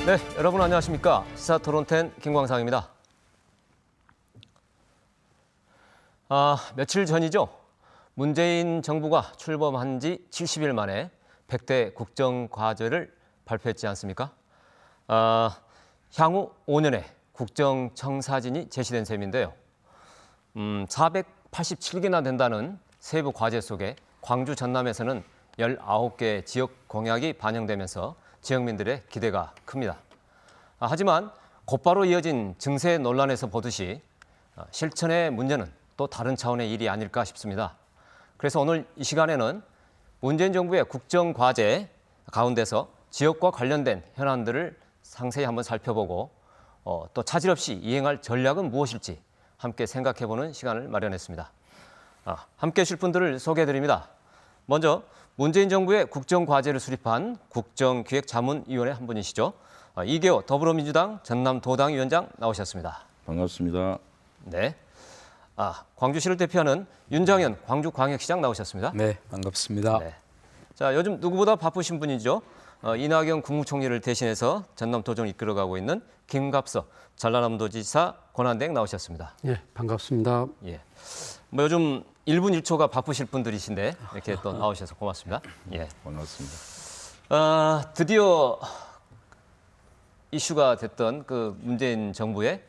네, 여러분 안녕하십니까? 시사토론텐 김광상입니다. 며칠 전이죠. 문재인 정부가 출범한 지 70일 만에 100대 국정과제를 발표했지 않습니까? 향후 5년의 국정청사진이 제시된 셈인데요. 487개나 된다는 세부 과제 속에 광주 전남에서는 19개 지역 공약이 반영되면서 지역민들의 기대가 큽니다. 하지만 곧바로 이어진 증세 논란에서 보듯이 실천의 문제는 또 다른 차원의 일이 아닐까 싶습니다. 그래서 오늘 이 시간에는 문재인 정부의 국정과제 가운데서 지역과 관련된 현안들을 상세히 한번 살펴보고 또 차질 없이 이행할 전략은 무엇일지 함께 생각해보는 시간을 마련했습니다. 함께 하실 분들을 소개해드립니다. 먼저 문재인 정부의 국정과제를 수립한 국정기획자문위원회 한 분이시죠. 이계호 더불어민주당 전남도당 위원장 나오셨습니다. 반갑습니다. 네. 광주시를 대표하는 윤장현 광주광역시장 나오셨습니다. 네, 반갑습니다. 네. 자, 요즘 누구보다 바쁘신 분이죠. 이낙연 국무총리를 대신해서 전남도정을 이끌어가고 있는 김갑석 전라남도지사 권한대행 나오셨습니다. 예, 반갑습니다. 예. 요즘 1분 1초가 바쁘실 분들이신데 이렇게 또 나오셔서 고맙습니다. 예. 반갑습니다. 드디어 이슈가 됐던 그 문재인 정부의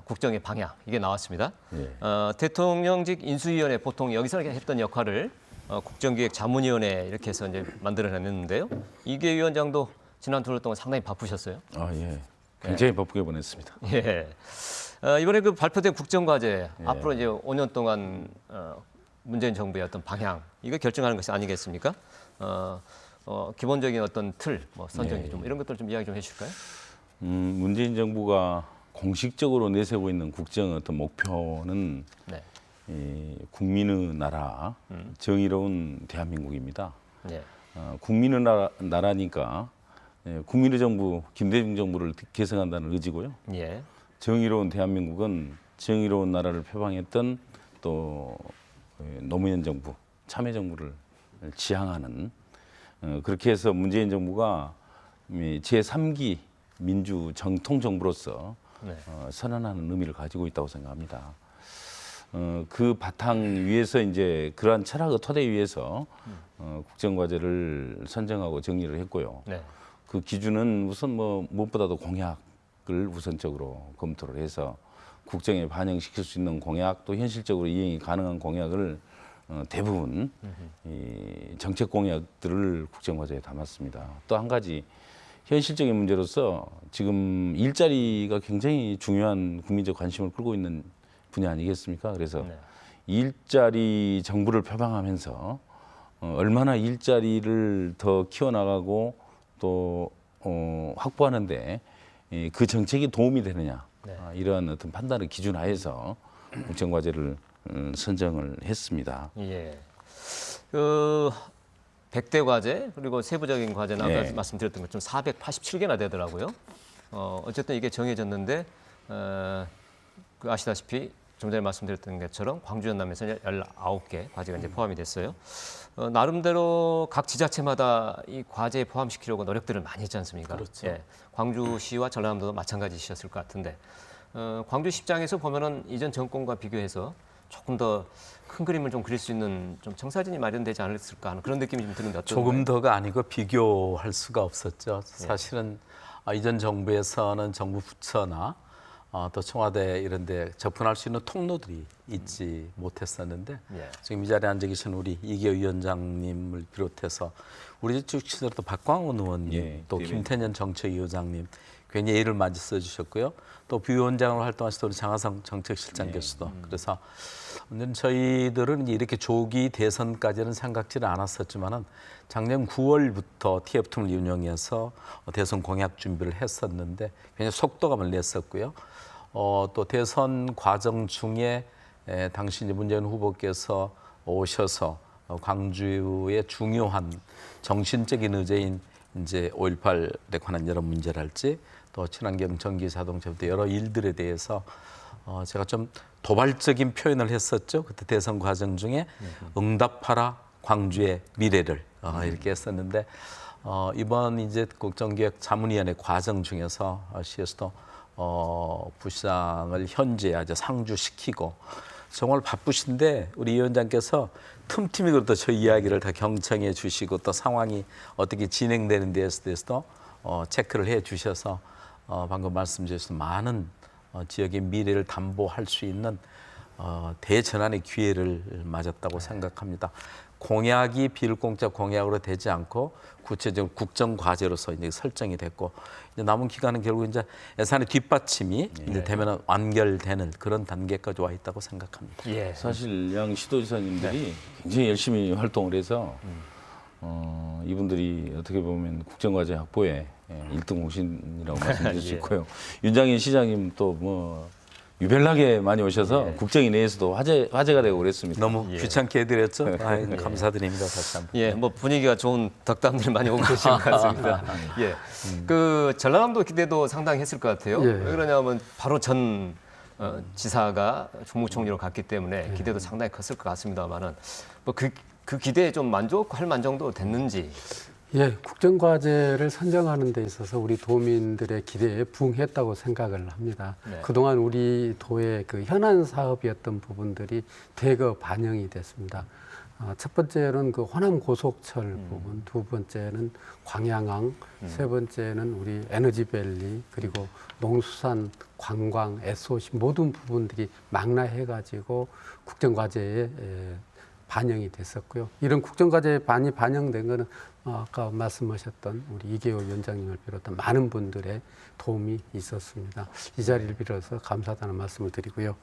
국정의 방향 이게 나왔습니다. 예. 대통령직 인수위원회 보통 여기서 했던 역할을 국정기획자문위원회 이렇게 해서 이제 만들어냈는데요. 이계 위원장도 지난 2달 동안 상당히 바쁘셨어요. 예. 굉장히 바쁘게 보냈습니다. 예. 이번에 그 발표된 국정과제 앞으로 이제 5년 동안 문재인 정부의 어떤 방향 이거 결정하는 것이 아니겠습니까? 기본적인 어떤 틀, 선정기 좀 이런 것들 좀 이야기 좀 해주실까요? 문재인 정부가 공식적으로 내세우고 있는 국정의 어떤 목표는 네. 이 국민의 나라, 정의로운 대한민국입니다. 네. 국민의 나라니까 국민의 정부, 김대중 정부를 계승한다는 의지고요. 예. 정의로운 대한민국은 정의로운 나라를 표방했던 또 노무현 정부, 참여정부를 지향하는 그렇게 해서 문재인 정부가 제3기 민주 정통 정부로서 네. 선언하는 의미를 가지고 있다고 생각합니다. 그 바탕 위에서 이제 그러한 철학의 토대 위에서 국정과제를 선정하고 정리를 했고요. 네. 그 기준은 우선 무엇보다도 공약을 우선적으로 검토를 해서 국정에 반영시킬 수 있는 공약 또 현실적으로 이행이 가능한 공약을 대부분 이 정책 공약들을 국정과제에 담았습니다. 또 한 가지 현실적인 문제로서 지금 일자리가 굉장히 중요한 국민적 관심을 끌고 있는 분야 아니겠습니까? 그래서 네. 일자리 정부를 표방하면서 얼마나 일자리를 더 키워나가고 또 확보하는데 그 정책이 도움이 되느냐 네. 이러한 어떤 판단의 기준 하에서 국정과제를 선정을 했습니다. 예. 그 100대 과제 그리고 세부적인 과제는 아까 말씀드렸던 것처럼 487개나 되더라고요. 어쨌든 이게 정해졌는데 그 아시다시피 좀 전에 말씀드렸던 것처럼 광주 전남에서 19개 과제가 이제 포함이 됐어요. 나름대로 각 지자체마다 이 과제에 포함시키려고 노력들을 많이 했지 않습니까? 그렇죠. 예. 광주시와 전라남도도 마찬가지셨을 것 같은데 광주시 입장에서 보면은 이전 정권과 비교해서 조금 더 큰 그림을 좀 그릴 수 있는 좀 청사진이 마련되지 않았을까 하는 그런 느낌이 좀 드는데 어떤가요? 조금 더가 아니고 비교할 수가 없었죠. 사실은 이전 정부에서는 정부 부처나 또 청와대 이런 데 접근할 수 있는 통로들이 있지 못했었는데 예. 지금 이 자리에 앉아 계신 우리 이계호 위원장님을 비롯해서 우리 주치더라도 또 박광훈 의원님 또 김태년 정책위원장님 괜히 예의를 많이 써주셨고요. 또 부위원장으로 활동하시던 우리 장하성 정책실장 교수도 그래서 저희들은 이렇게 조기 대선까지는 생각지는 않았었지만은 작년 9월부터 TF팀을 운영해서 대선 공약 준비를 했었는데 굉장히 속도감을 냈었고요. 또 대선 과정 중에 당시 이제 문재인 후보께서 오셔서 광주의 중요한 정신적인 의제인 이제 5.18에 관한 여러 문제랄지 또 친환경 전기 자동차부터 여러 일들에 대해서 제가 좀 도발적인 표현을 했었죠. 그때 대선 과정 중에 응답하라 광주의 미래를 이렇게 했었는데 이번 이제 국정기획 자문위원회 과정 중에서 시에서도 부시장을 현재 아주 상주시키고 정말 바쁘신데 우리 위원장께서 틈틈이 그래도 저 이야기를 다 경청해 주시고 또 상황이 어떻게 진행되는 데에 대해서도 체크를 해 주셔서 방금 말씀 주신 많은 지역의 미래를 담보할 수 있는 대전환의 기회를 맞았다고 생각합니다. 공약이 비일공적 공약으로 되지 않고 구체적으로 국정과제로서 이제 설정이 됐고 이제 남은 기간은 결국 이제 예산의 뒷받침이 이제 되면 완결되는 그런 단계까지 와 있다고 생각합니다. 예. 사실 양 시도지사님들이 굉장히 열심히 활동을 해서 이분들이 어떻게 보면 국정과제 확보에 1등 공신이라고 말씀드릴 수 있고요. 윤장인 시장님 또 뭐 유별나게 많이 오셔서 국정위 내에서도 화제가 되고 그랬습니다. 너무 귀찮게 해드렸죠? 감사드립니다. 다시 한번. 예, 뭐 분위기가 좋은 덕담들이 많이 오고 계신 것 같습니다. 예, 그 전라남도 기대도 상당히 했을 것 같아요. 왜 그러냐면 바로 전 지사가 국무총리로 갔기 때문에 기대도 상당히 컸을 것 같습니다만은 뭐 그 기대에 좀 만족할 만정도 됐는지. 예, 국정과제를 선정하는 데 있어서 우리 도민들의 기대에 부응했다고 생각을 합니다. 네. 그동안 우리 도의 그 현안 사업이었던 부분들이 대거 반영이 됐습니다. 첫 번째는 그 호남 고속철 부분, 두 번째는 광양항, 세 번째는 우리 에너지밸리, 그리고 농수산, 관광, SOC 모든 부분들이 망라해가지고 국정과제에 반영이 됐었고요. 이런 국정과제에 많이 반영된 거는 아까 말씀하셨던 우리 이계호 위원장님을 비롯한 많은 분들의 도움이 있었습니다. 이 자리를 빌어서 감사하다는 말씀을 드리고요.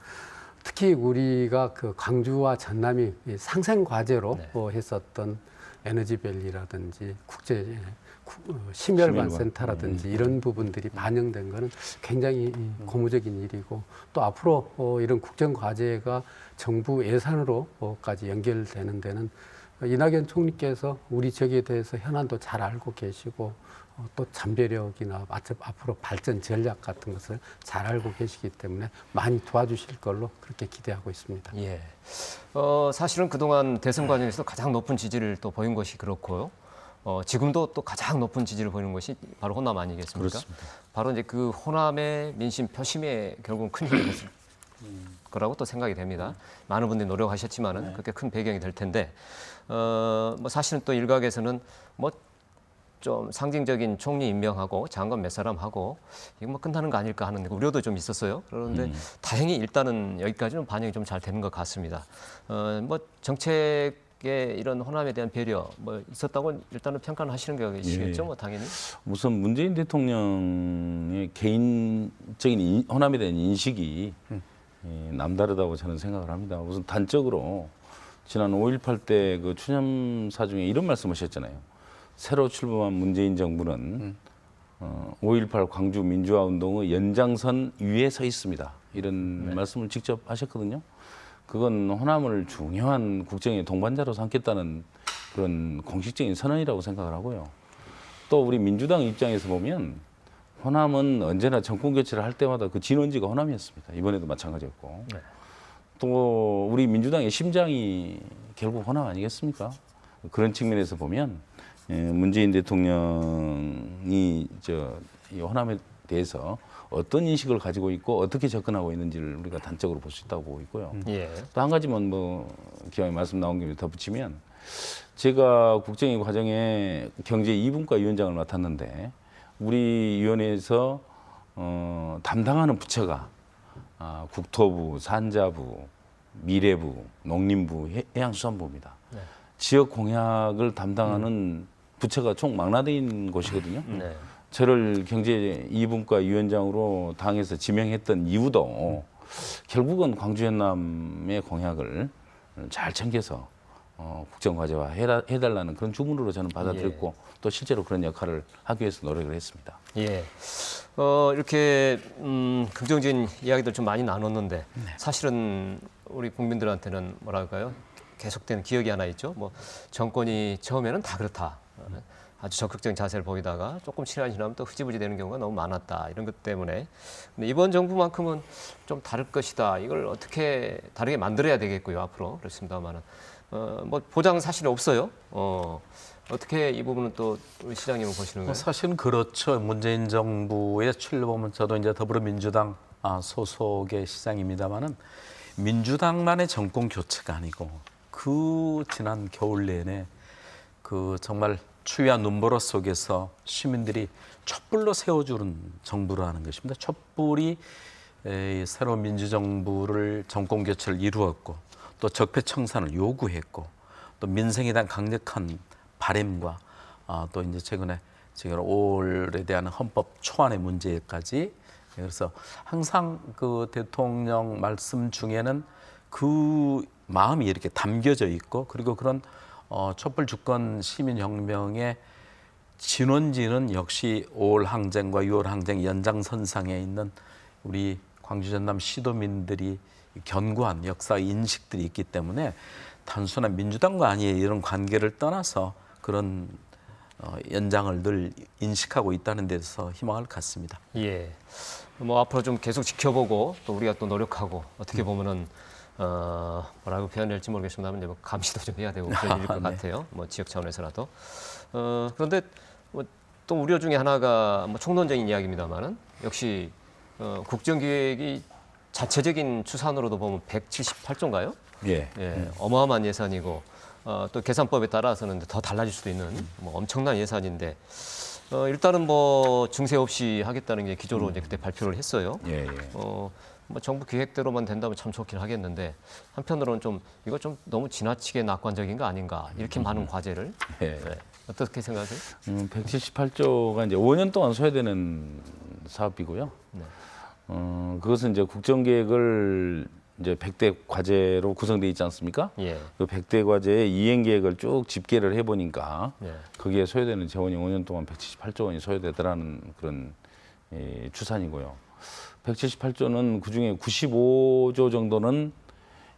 특히 우리가 그 광주와 전남이 상생 과제로 했었던 에너지밸리라든지 국제 심혈관 센터라든지 이런 부분들이 반영된 거는 굉장히 고무적인 일이고 또 앞으로 이런 국정 과제가 정부 예산으로까지 연결되는 데는 이낙연 총리께서 우리 지역에 대해서 현안도 잘 알고 계시고 또 잠재력이나 앞으로 발전 전략 같은 것을 잘 알고 계시기 때문에 많이 도와주실 걸로 그렇게 기대하고 있습니다. 예. 사실은 그동안 대선 과정에서 가장 높은 지지를 또 보인 것이 그렇고요. 지금도 또 가장 높은 지지를 보이는 것이 바로 호남 아니겠습니까? 그렇습니다. 바로 이제 그 호남의 민심 표심에 결국은 큰 힘이 됐을 거라고 또 생각이 됩니다. 많은 분들이 노력하셨지만은 그렇게 큰 배경이 될 텐데, 뭐 사실은 또 일각에서는 뭐 좀 상징적인 총리 임명하고 장관 몇 사람 하고 이거 뭐 끝나는 거 아닐까 하는 우려도 좀 있었어요. 그런데 다행히 일단은 여기까지는 반영이 좀 잘 되는 것 같습니다. 뭐 정책의 이런 호남에 대한 배려 뭐 있었다고 일단은 평가는 하시는 것이겠죠, 뭐 당연히. 우선 문재인 대통령의 개인적인 호남에 대한 인식이 남다르다고 저는 생각을 합니다. 우선 단적으로 지난 5.18 때 그 추념사 중에 이런 말씀하셨잖아요. 새로 출범한 문재인 정부는 5.18 광주 민주화 운동의 연장선 위에 서 있습니다. 이런 말씀을 직접 하셨거든요. 그건 호남을 중요한 국정의 동반자로 삼겠다는 그런 공식적인 선언이라고 생각을 하고요. 또 우리 민주당 입장에서 보면 호남은 언제나 정권 교체를 할 때마다 그 진원지가 호남이었습니다. 이번에도 마찬가지였고. 네. 또 우리 민주당의 심장이 결국 호남 아니겠습니까? 그런 측면에서 보면 문재인 대통령이 이 호남에 대해서 어떤 인식을 가지고 있고 어떻게 접근하고 있는지를 우리가 단적으로 볼 수 있다고 보고 있고요. 예. 또 한 가지만 뭐 기왕에 말씀 나온 김에 덧붙이면 제가 국정위 과정에 경제 2분과 위원장을 맡았는데 우리 위원회에서 담당하는 부처가 국토부, 산자부, 미래부, 농림부, 해양수산부입니다. 네. 지역 공약을 담당하는 부처가 총 망라되어 있는 곳이거든요. 네. 저를 경제 2분과 위원장으로 당에서 지명했던 이유도 결국은 광주 현남의 공약을 잘 챙겨서 국정과제화 해달라는 그런 주문으로 저는 받아들였고 또 실제로 그런 역할을 하기 위해서 노력을 했습니다. 예. 이렇게 긍정적인 이야기들 좀 많이 나눴는데 사실은 우리 국민들한테는 뭐랄까요? 계속되는 기억이 하나 있죠. 뭐 정권이 처음에는 다 그렇다. 아주 적극적인 자세를 보이다가 조금 시간이 지나면 또 흐지부지 되는 경우가 너무 많았다. 이런 것 때문에 근데 이번 정부만큼은 좀 다를 것이다. 이걸 어떻게 다르게 만들어야 되겠고요. 앞으로 그렇습니다만은 뭐 보장은 사실 없어요. 어떻게 이 부분은 또 우리 시장님은 보시는 거예요? 사실은 그렇죠. 문재인 정부의 출범은 저도 이제 더불어민주당 소속의 시장입니다만은 민주당만의 정권 교체가 아니고 그 지난 겨울 내내 그 정말 추위와 눈보라 속에서 시민들이 촛불로 세워주는 정부라는 것입니다. 촛불이 새로운 민주정부를 정권 교체를 이루었고 또 적폐청산을 요구했고 또 민생에 대한 강력한 바램과 또 이제 최근에 지금 5월에 대한 헌법 초안의 문제까지 그래서 항상 그 대통령 말씀 중에는 그 마음이 이렇게 담겨져 있고 그리고 그런 촛불 주권 시민혁명의 진원지는 역시 5월 항쟁과 6월 항쟁 연장선상에 있는 우리 광주 전남 시도민들이 견고한 역사 인식들이 있기 때문에 단순한 민주당과 아니의 이런 관계를 떠나서 그런 연장을 늘 인식하고 있다는 데서 희망을 갖습니다. 예. 뭐 앞으로 좀 계속 지켜보고 또 우리가 또 노력하고 어떻게 보면은 뭐라고 표현할지 모르겠습니다만 이제 뭐 감시도 좀 해야 되고 그런 일일 것 네. 같아요. 뭐 지역 차원에서라도. 그런데 뭐 또 우려 중에 하나가 뭐 총론적인 이야기입니다만은 역시 국정기획이 자체적인 추산으로도 보면 178조인가요? 예. 예, 어마어마한 예산이고 또 계산법에 따라서는 더 달라질 수도 있는 뭐 엄청난 예산인데 일단은 뭐 증세 없이 하겠다는 게 기조로 이제 그때 발표를 했어요. 예, 예. 뭐 정부 기획대로만 된다면 참 좋긴 하겠는데 한편으로는 좀 이거 좀 너무 지나치게 낙관적인 거 아닌가 이렇게 많은 과제를 예. 네. 어떻게 생각하세요? 178조가 이제 5년 동안 소요되는 사업이고요. 네. 그것은 이제 국정계획을 이제 100대 과제로 구성되어 있지 않습니까? 예. 그 100대 과제의 이행 계획을 쭉 집계를 해보니까 예. 거기에 소요되는 재원이 5년 동안 178조 원이 소요되더라는 그런 추산이고요. 178조는 그중에 95조 정도는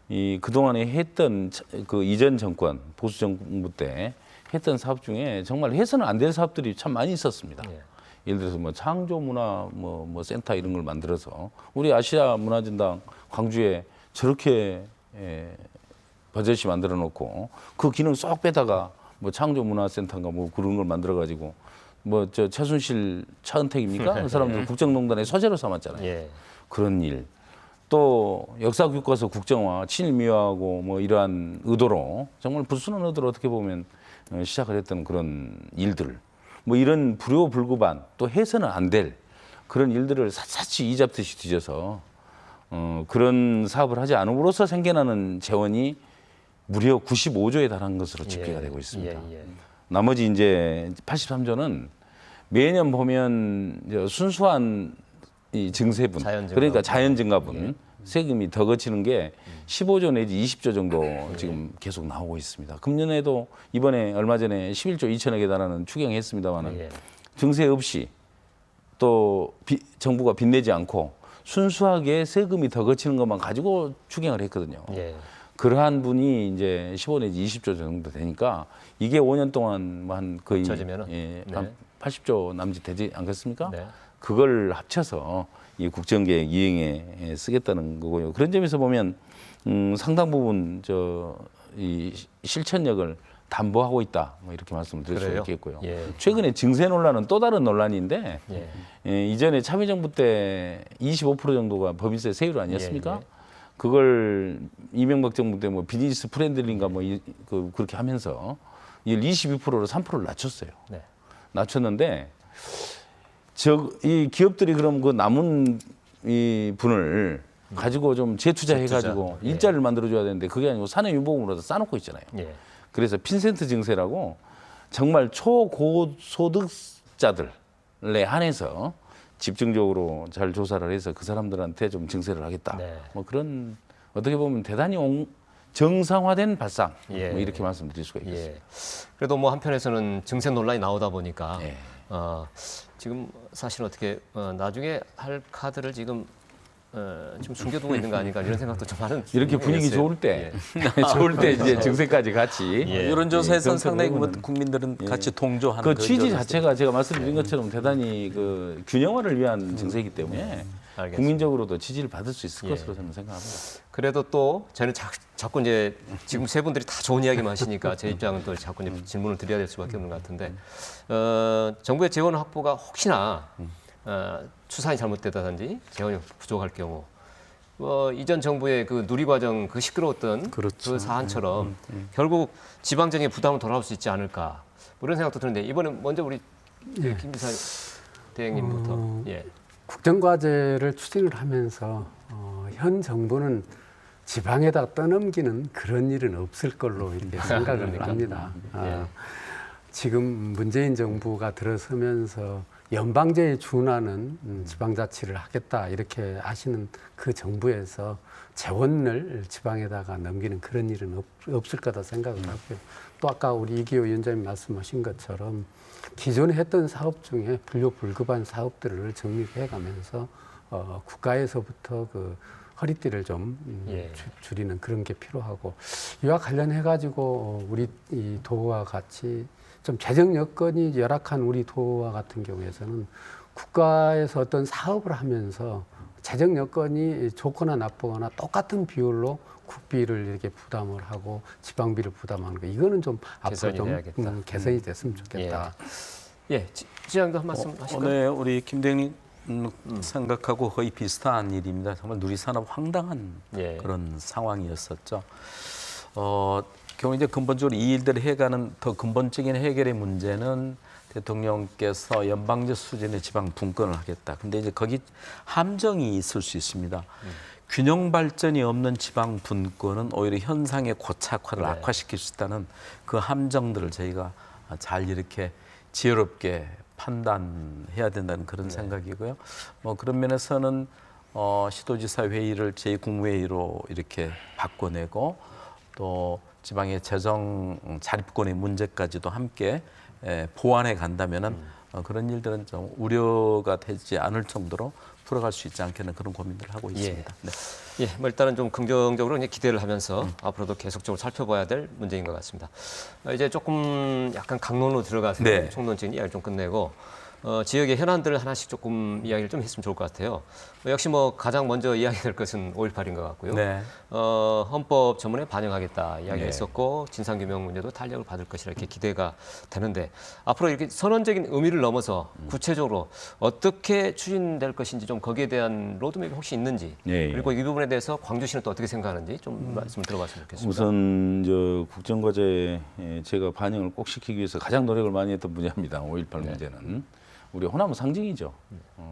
이 그동안에 했던 그 이전 정권 보수 정부 때 했던 사업 중에 정말 해서는 안 될 사업들이 참 많이 있었습니다. 예. 예를 들어서 뭐 창조 문화 뭐 센터 이런 걸 만들어서 우리 아시아 문화전당 광주에 저렇게 버젓이 만들어 놓고 그 기능 쏙 빼다가 뭐 창조 문화 센터인가 뭐 그런 걸 만들어 가지고 뭐 저 최순실 차은택입니까? 그 사람들 국정농단의 소재로 삼았잖아요. 예. 그런 일. 또 역사 교과서 국정화, 친일 미화하고 뭐 이러한 의도로 정말 불순한 의도로 어떻게 보면 시작을 했던 그런 일들. 뭐 이런 불효불급한 또 해서는 안 될 그런 일들을 샅샅이 이잡듯이 뒤져서 그런 사업을 하지 않음으로써 생겨나는 재원이 무려 95조에 달하는 것으로 집계가 되고 있습니다. 예. 나머지 이제 83조는 매년 보면 이제 순수한 이 증세분, 자연증가분. 그러니까 자연증가분 세금이 더 거치는 게 15조 내지 20조 정도 지금 계속 나오고 있습니다. 금년에도 이번에 얼마 전에 11조 2천억에 달하는 추경했습니다만은 예. 증세 없이 또 정부가 빚내지 않고 순수하게 세금이 더 거치는 것만 가지고 추경을 했거든요. 예. 그러한 분이 이제 15 내지 20조 정도 되니까 이게 5년 동안 한 거의 합쳐지면은? 한 네. 80조 남짓 되지 않겠습니까? 네. 그걸 합쳐서 이 국정계획 이행에 쓰겠다는 거고요. 그런 점에서 보면 상당 부분 이 실천력을 담보하고 있다. 뭐 이렇게 말씀을 드릴 수 그래요? 있겠고요. 예. 최근에 증세 논란은 또 다른 논란인데 예. 이전에 참여정부 때 25% 정도가 법인세 세율 아니었습니까? 예. 그걸 이명박 정부 때 뭐 비즈니스 프렌들리인가 뭐 그렇게 하면서 이걸 22%로 3%를 낮췄어요. 네. 낮췄는데 이 기업들이 그럼 그 남은 이 분을 가지고 좀 재투자해가지고 예. 일자리를 만들어줘야 되는데 그게 아니고 산업인보금으로 다 싸놓고 있잖아요. 예. 그래서 핀센트 증세라고 정말 초고소득자들에 한해서 집중적으로 잘 조사를 해서 그 사람들한테 좀 증세를 하겠다. 네. 뭐 그런 어떻게 보면 대단히 정상화된 발상 예. 뭐 이렇게 말씀드릴 수가 있겠습니다. 예. 그래도 뭐 한편에서는 증세 논란이 나오다 보니까 예. 지금 사실 어떻게 나중에 할 카드를 지금 숨겨두고 있는 거 아닌가 이런 생각도 좀 하는. 이렇게 분위기 생각이 좋을 때, 예. 좋을 때 이제 증세까지 같이 예. 여론조사에서는 예, 상당히 그런 국민들은 같이 동조하는 그 그런 취지 여론조사. 자체가 제가 말씀드린 것처럼 대단히 그 균형화를 위한 증세이기 때문에 알겠습니다. 국민적으로도 지지를 받을 수 있을 예. 것으로 저는 생각합니다. 그래도 또 저는 자꾸 이제 지금 세 분들이 다 좋은 이야기만 하시니까 제 입장은 또 자꾸 이제 질문을 드려야 될 수밖에 없는 것 같은데 정부의 재원 확보가 혹시나 추산이 잘못되다든지 재원이 부족할 경우 이전 정부의 그 누리과정 그 시끄러웠던 그렇죠. 그 사안처럼 결국 지방정의 부담으로 돌아올 수 있지 않을까 뭐 이런 생각도 드는데 이번에 먼저 우리 예. 김지사 대행님부터 예. 국정과제를 추진을 하면서 현 정부는 지방에다 떠넘기는 그런 일은 없을 걸로 이렇게 생각을 합니다. 지금 문재인 정부가 들어서면서 연방제에 준하는 지방자치를 하겠다 이렇게 하시는 그 정부에서 재원을 지방에다가 넘기는 그런 일은 없을 거다 생각을 하고요. 또 아까 우리 이기호 위원장님 말씀하신 것처럼 기존에 했던 사업 중에 불교불급한 사업들을 정립해가면서 국가에서부터 그 허리띠를 좀 줄이는 그런 게 필요하고 이와 관련해 가지고 우리 이 도와 같이 좀 재정 여건이 열악한 우리 도와 같은 경우에서는 국가에서 어떤 사업을 하면서 재정 여건이 좋거나 나쁘거나 똑같은 비율로 국비를 이렇게 부담을 하고 지방비를 부담하는 거 이거는 좀 앞으로 좀 개선이 됐으면 좋겠다. 예, 지장도 한 말씀 하실까요? 네, 우리 김 대행님 생각하고 거의 비슷한 일입니다. 정말 누리산업 황당한 그런 상황이었었죠. 결국 이제 근본적으로 이 일들을 해가는 더 근본적인 해결의 문제는 대통령께서 연방제 수준의 지방 분권을 하겠다. 근데 이제 거기 함정이 있을 수 있습니다. 균형 발전이 없는 지방 분권은 오히려 현상의 고착화를 악화시킬 수 있다는 그 함정들을 저희가 잘 이렇게 지혜롭게 판단해야 된다는 그런 생각이고요. 뭐 그런 면에서는 시도지사 회의를 제2국무회의로 이렇게 바꿔내고 또 지방의 재정 자립권의 문제까지도 함께 보완해 간다면은 그런 일들은 좀 우려가 되지 않을 정도로 풀어갈 수 있지 않겠나 그런 고민들을 하고 있습니다. 네. 예, 뭐 일단은 좀 긍정적으로 이제 기대를 하면서 앞으로도 계속적으로 살펴봐야 될 문제인 것 같습니다. 이제 조금 약간 강론으로 들어가서 총론적인 이야기를 좀 끝내고 지역의 현안들을 하나씩 조금 이야기를 좀 했으면 좋을 것 같아요. 역시 뭐 가장 먼저 이야기될 것은 5.18인 것 같고요. 헌법 전문에 반영하겠다 이야기가 있었고 진상규명 문제도 탄력을 받을 것이라 이렇게 기대가 되는데 앞으로 이렇게 선언적인 의미를 넘어서 구체적으로 어떻게 추진될 것인지 좀 거기에 대한 로드맵이 혹시 있는지 그리고 이 부분에 대해서 광주시는 또 어떻게 생각하는지 좀 말씀을 들어봤으면 좋겠습니다. 우선 국정과제에 제가 반영을 꼭 시키기 위해서 가장 노력을 많이 했던 분야입니다. 5.18 문제는. 우리 호남의 상징이죠.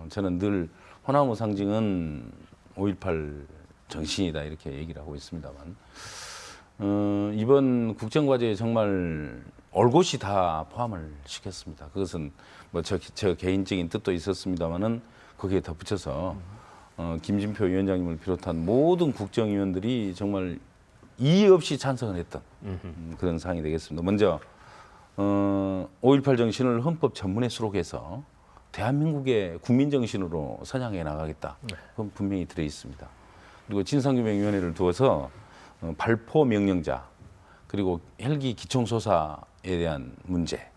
저는 늘 호남의 상징은 5.18 정신이다 이렇게 얘기를 하고 있습니다만 이번 국정과제에 정말 올곧이 다 포함을 시켰습니다. 그것은 뭐 저 개인적인 뜻도 있었습니다만은 거기에 덧붙여서 김진표 위원장님을 비롯한 모든 국정위원들이 정말 이의 없이 찬성을 했던 그런 상황이 되겠습니다. 먼저 5.18 정신을 헌법 전문에 수록해서 대한민국의 국민 정신으로 선양해 나가겠다. 그건 분명히 들어 있습니다. 그리고 진상규명위원회를 두어서 발포 명령자 그리고 헬기 기총소사에 대한 문제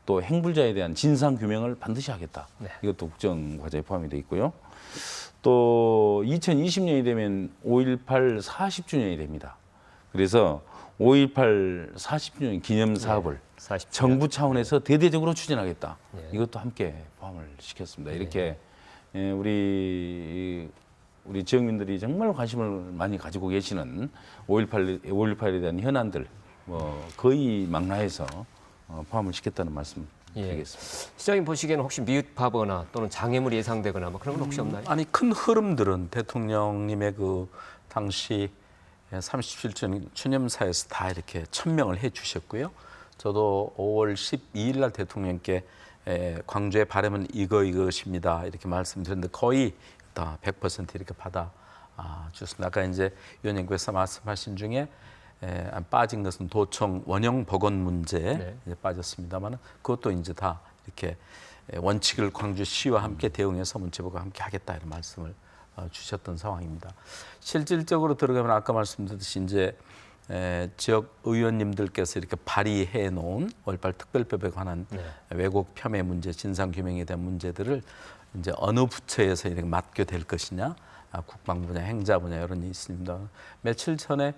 또 행불자에 대한 진상규명을 반드시 하겠다. 이것도 국정과제에 포함이 되어 있고요. 또 2020년이 되면 5.18 40주년이 됩니다. 그래서 5.18 40주년 기념 사업을 정부 차원에서 대대적으로 추진하겠다. 이것도 함께 포함을 시켰습니다. 이렇게 우리 지역민들이 정말 관심을 많이 가지고 계시는 5.18에 대한 현안들 거의 망라해서 포함을 시켰다는 말씀 드리겠습니다. 시장님 보시기에는 혹시 미흡하거나 또는 장애물이 예상되거나 뭐 그런 건 혹시 없나요? 아니 큰 흐름들은 대통령님의 그 당시 37주년 추념사에서 다 이렇게 천명을 해 주셨고요. 저도 5월 12일 날 대통령께 광주의 바람은 이것입니다. 이렇게 말씀드렸는데 거의 다 100% 이렇게 받아 주셨습니다. 아까 이제 위원님께서 말씀하신 중에 빠진 것은 도청 원형 복원 문제에 이제 빠졌습니다만 그것도 이제 다 이렇게 원칙을 광주시와 함께 대응해서 문체부가 함께 하겠다 이런 말씀을 주셨던 상황입니다. 실질적으로 들어가면 아까 말씀드렸듯이 이제 지역 의원님들께서 이렇게 발의해 놓은 5.18 특별법에 관한 왜곡 폄훼 문제, 진상 규명에 대한 문제들을 이제 어느 부처에서 이렇게 맡게 될 것이냐, 국방 분야, 행자 분야 이런 게 있습니다. 며칠 전에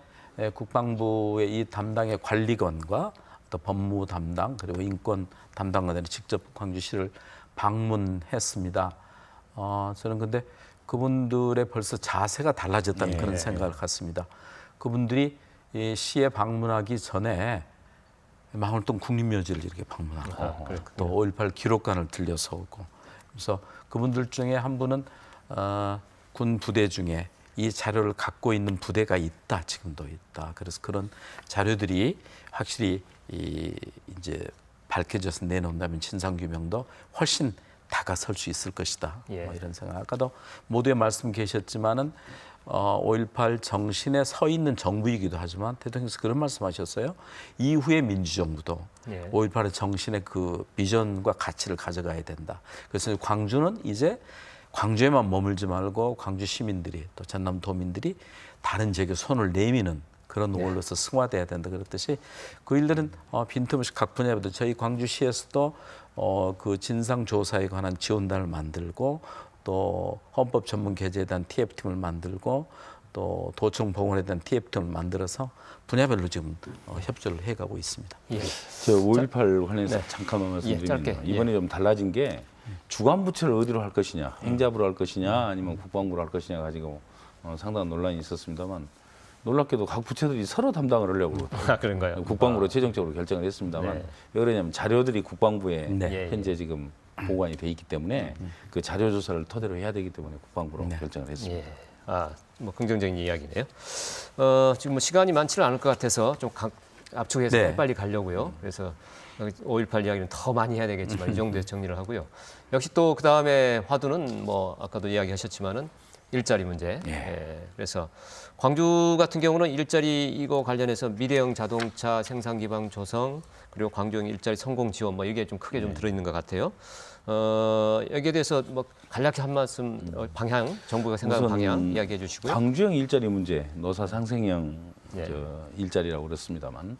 국방부의 이 담당의 관리관과 또 법무 담당 그리고 인권 담당관들이 직접 광주시를 방문했습니다. 저는 근데 그분들의 벌써 자세가 달라졌다는 그런 생각을 갖습니다. 그분들이 이 시에 방문하기 전에 망월동 국립묘지를 이렇게 방문하고 또 5.18 기록관을 들려서 오고 그래서 그분들 중에 한 분은 군 부대 중에 이 자료를 갖고 있는 부대가 있다, 지금도 있다. 그래서 그런 자료들이 확실히 이제 밝혀져서 내놓는다면 진상규명도 훨씬 다가설 수 있을 것이다. 뭐 이런 생각. 아까도 모두의 말씀 계셨지만은 5.18 정신에 서 있는 정부이기도 하지만 대통령께서 그런 말씀하셨어요. 이후의 민주정부도 5.18의 정신의 그 비전과 가치를 가져가야 된다. 그래서 광주는 이제 광주에만 머물지 말고 광주 시민들이 또 전남 도민들이 다른 지역에 손을 내미는 그런 5월로서 승화돼야 된다 그랬듯이 그 일들은 빈틈없이 각 분야부터 저희 광주시에서도 그 진상조사에 관한 지원단을 만들고 또 헌법 전문 개제에 대한 TF팀을 만들고 또 도청 복원에 대한 TF팀을 만들어서 분야별로 지금 협조를 해가고 있습니다. 저 5.18 관련해서 잠깐만 말씀드리면 이번에 좀 달라진 게 주관부처를 어디로 할 것이냐, 행자부로 할 것이냐, 아니면 국방부로 할 것이냐 가지고 상당한 논란이 있었습니다만 놀랍게도 각 부처들이 서로 담당을 하려고 그런가요? 국방부로 최종적으로 결정을 했습니다만 왜 그러냐면 자료들이 국방부에 현재 지금 보관이 돼 있기 때문에 그 자료 조사를 토대로 해야 되기 때문에 국방부로 결정을 했습니다. 뭐 긍정적인 이야기네요. 지금 뭐 시간이 많지는 않을 것 같아서 좀 압축해서 빨리 가려고요. 그래서 5.18 이야기는 더 많이 해야 되겠지만 이 정도에서 정리를 하고요. 역시 또 그 다음에 화두는 뭐 아까도 이야기하셨지만은 일자리 문제. 그래서 광주 같은 경우는 일자리 이거 관련해서 미래형 자동차 생산 기반 조성 그리고 광주형 일자리 성공 지원 뭐 이게 좀 크게 좀 들어있는 것 같아요. 여기에 대해서 뭐 간략히 한 말씀 방향 정부가 생각하는 방향 이야기해 주시고요. 광주형 일자리 문제, 노사 상생형 일자리라고 그랬습니다만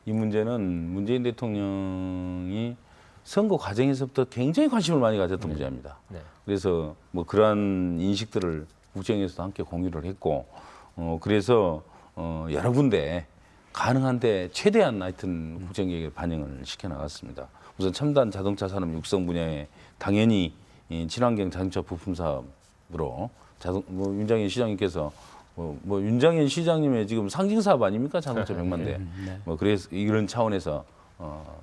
이 문제는 문재인 대통령이 선거 과정에서부터 굉장히 관심을 많이 가졌던 문제입니다. 그래서 뭐 그러한 인식들을 국정에서도 함께 공유를 했고 그래서 여러 군데 가능한데 최대한 하여튼 국정계획에 반영을 시켜나갔습니다. 우선 첨단 자동차 산업 육성 분야에 당연히 이 친환경 자동차 부품 사업으로 뭐 윤장현 시장님께서 뭐 윤장현 시장님의 지금 상징 사업 아닙니까? 자동차 100만 대. 뭐 그래서 이런 차원에서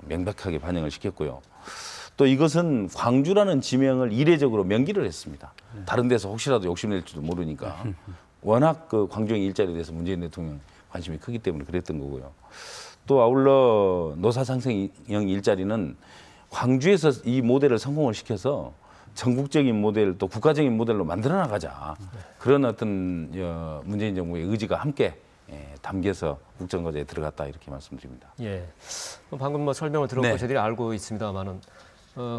명백하게 반영을 시켰고요. 또 이것은 광주라는 지명을 이례적으로 명기를 했습니다. 다른 데서 혹시라도 욕심낼지도 모르니까 워낙 그 광주형 일자리에 대해서 문재인 대통령 관심이 크기 때문에 그랬던 거고요. 또 아울러 노사상생형 일자리는 광주에서 이 모델을 성공을 시켜서 전국적인 모델 또 국가적인 모델로 만들어 나가자. 그런 어떤 문재인 정부의 의지가 함께 담겨서 국정과제에 들어갔다 이렇게 말씀드립니다. 방금 뭐 설명을 들었고 저희들이 알고 있습니다만은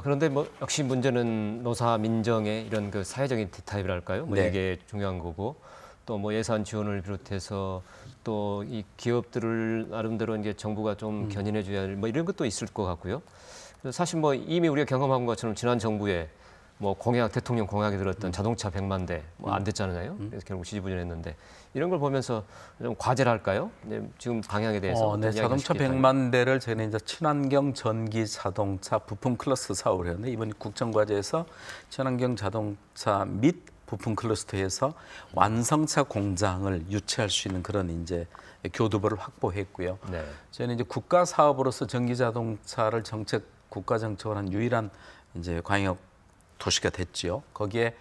그런데 뭐 역시 문제는 노사 민정의 이런 그 사회적인 디테일이랄까요? 뭐 이게 중요한 거고 또 뭐 예산 지원을 비롯해서 또 이 기업들을 나름대로 이제 정부가 좀 견인해줘야 할 뭐 이런 것도 있을 것 같고요. 사실 뭐 이미 우리가 경험한 것처럼 지난 정부에 뭐 대통령 공약에 들었던 자동차 100만 대 뭐 안 됐잖아요. 그래서 결국 지지부진했는데 이런 걸 보면서 좀 과제랄까요? 지금 방향에 대해서 자동차 100만 대를 저희는 이제 친환경 전기 자동차 부품 클러스터 사업을 했는데 이번 국정과제에서 친환경 자동차 및 부품 클러스터에서 완성차 공장을 유치할 수 있는 그런 이제 교두보를 확보했고요. 저희는 이제 국가 사업으로서 전기 자동차를 국가 정책을 한 유일한 이제 광역 도시가 됐지요. 거기에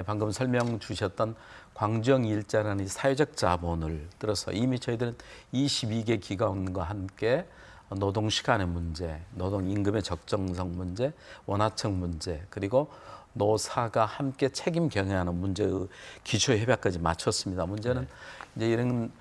방금 설명 주셨던 광주형 일자리라는 사회적 자본을 들어서 이미 저희들은 22개 기관과 함께 노동 시간의 문제, 노동 임금의 적정성 문제, 원하청 문제, 그리고 노사가 함께 책임 경영하는 문제의 기초 협약까지 마쳤습니다. 문제는 이제 이런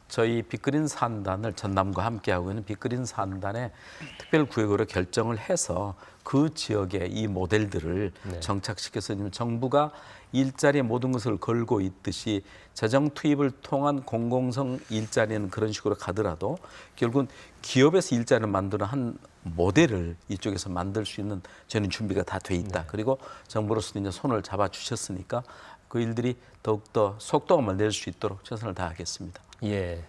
저희 빅그린 산단을 전남과 함께 하고 있는 빅그린 산단의 특별 구역으로 결정을 해서 그 지역에 이 모델들을 정착시켜서 정부가 일자리에 모든 것을 걸고 있듯이 재정 투입을 통한 공공성 일자리는 그런 식으로 가더라도 결국은 기업에서 일자리를 만드는 한 모델을 이쪽에서 만들 수 있는 저는 준비가 다 돼 있다. 그리고 정부로서 이제 손을 잡아 주셨으니까 그 일들이 더욱더 속도감을 낼 수 있도록 최선을 다하겠습니다. 예.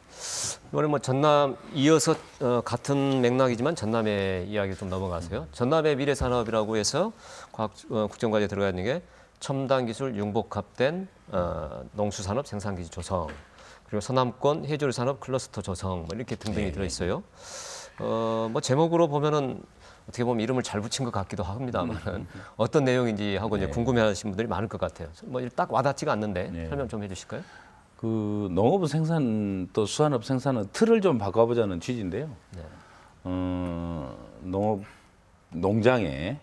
이번에 뭐 전남 이어서 같은 맥락이지만 전남의 이야기 좀 넘어가세요. 전남의 미래 산업이라고 해서 국정과제에 들어가 있는 게 첨단 기술 융복합된 농수산업 생산기지 조성, 그리고 서남권 해조류 산업 클러스터 조성 뭐 이렇게 등등이 들어 있어요. 뭐 제목으로 보면은 어떻게 보면 이름을 잘 붙인 것 같기도 합니다만 어떤 내용인지 하고 이제 궁금해하시는 분들이 많을 것 같아요. 뭐 딱 와닿지가 않는데 설명 좀 해주실까요? 그 농업 생산 또 수산업 생산은 틀을 좀 바꿔보자는 취지인데요. 농업 농장에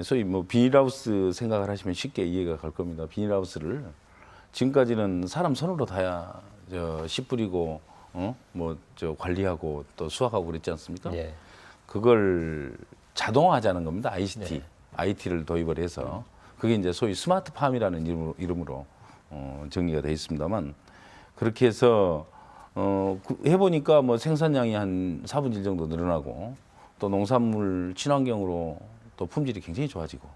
소위 뭐 비닐하우스 생각을 하시면 쉽게 이해가 갈 겁니다. 비닐하우스를 지금까지는 사람 손으로 다 씨 뿌리고 뭐 저 관리하고 또 수확하고 그랬지 않습니까? 예. 그걸 자동화하자는 겁니다. IT를 도입을 해서 그게 이제 소위 스마트팜이라는 이름으로 정리가 되어 있습니다만 그렇게 해서 해보니까 뭐 생산량이 한 4분의 1 정도 늘어나고 또 농산물 친환경으로 또 품질이 굉장히 좋아지고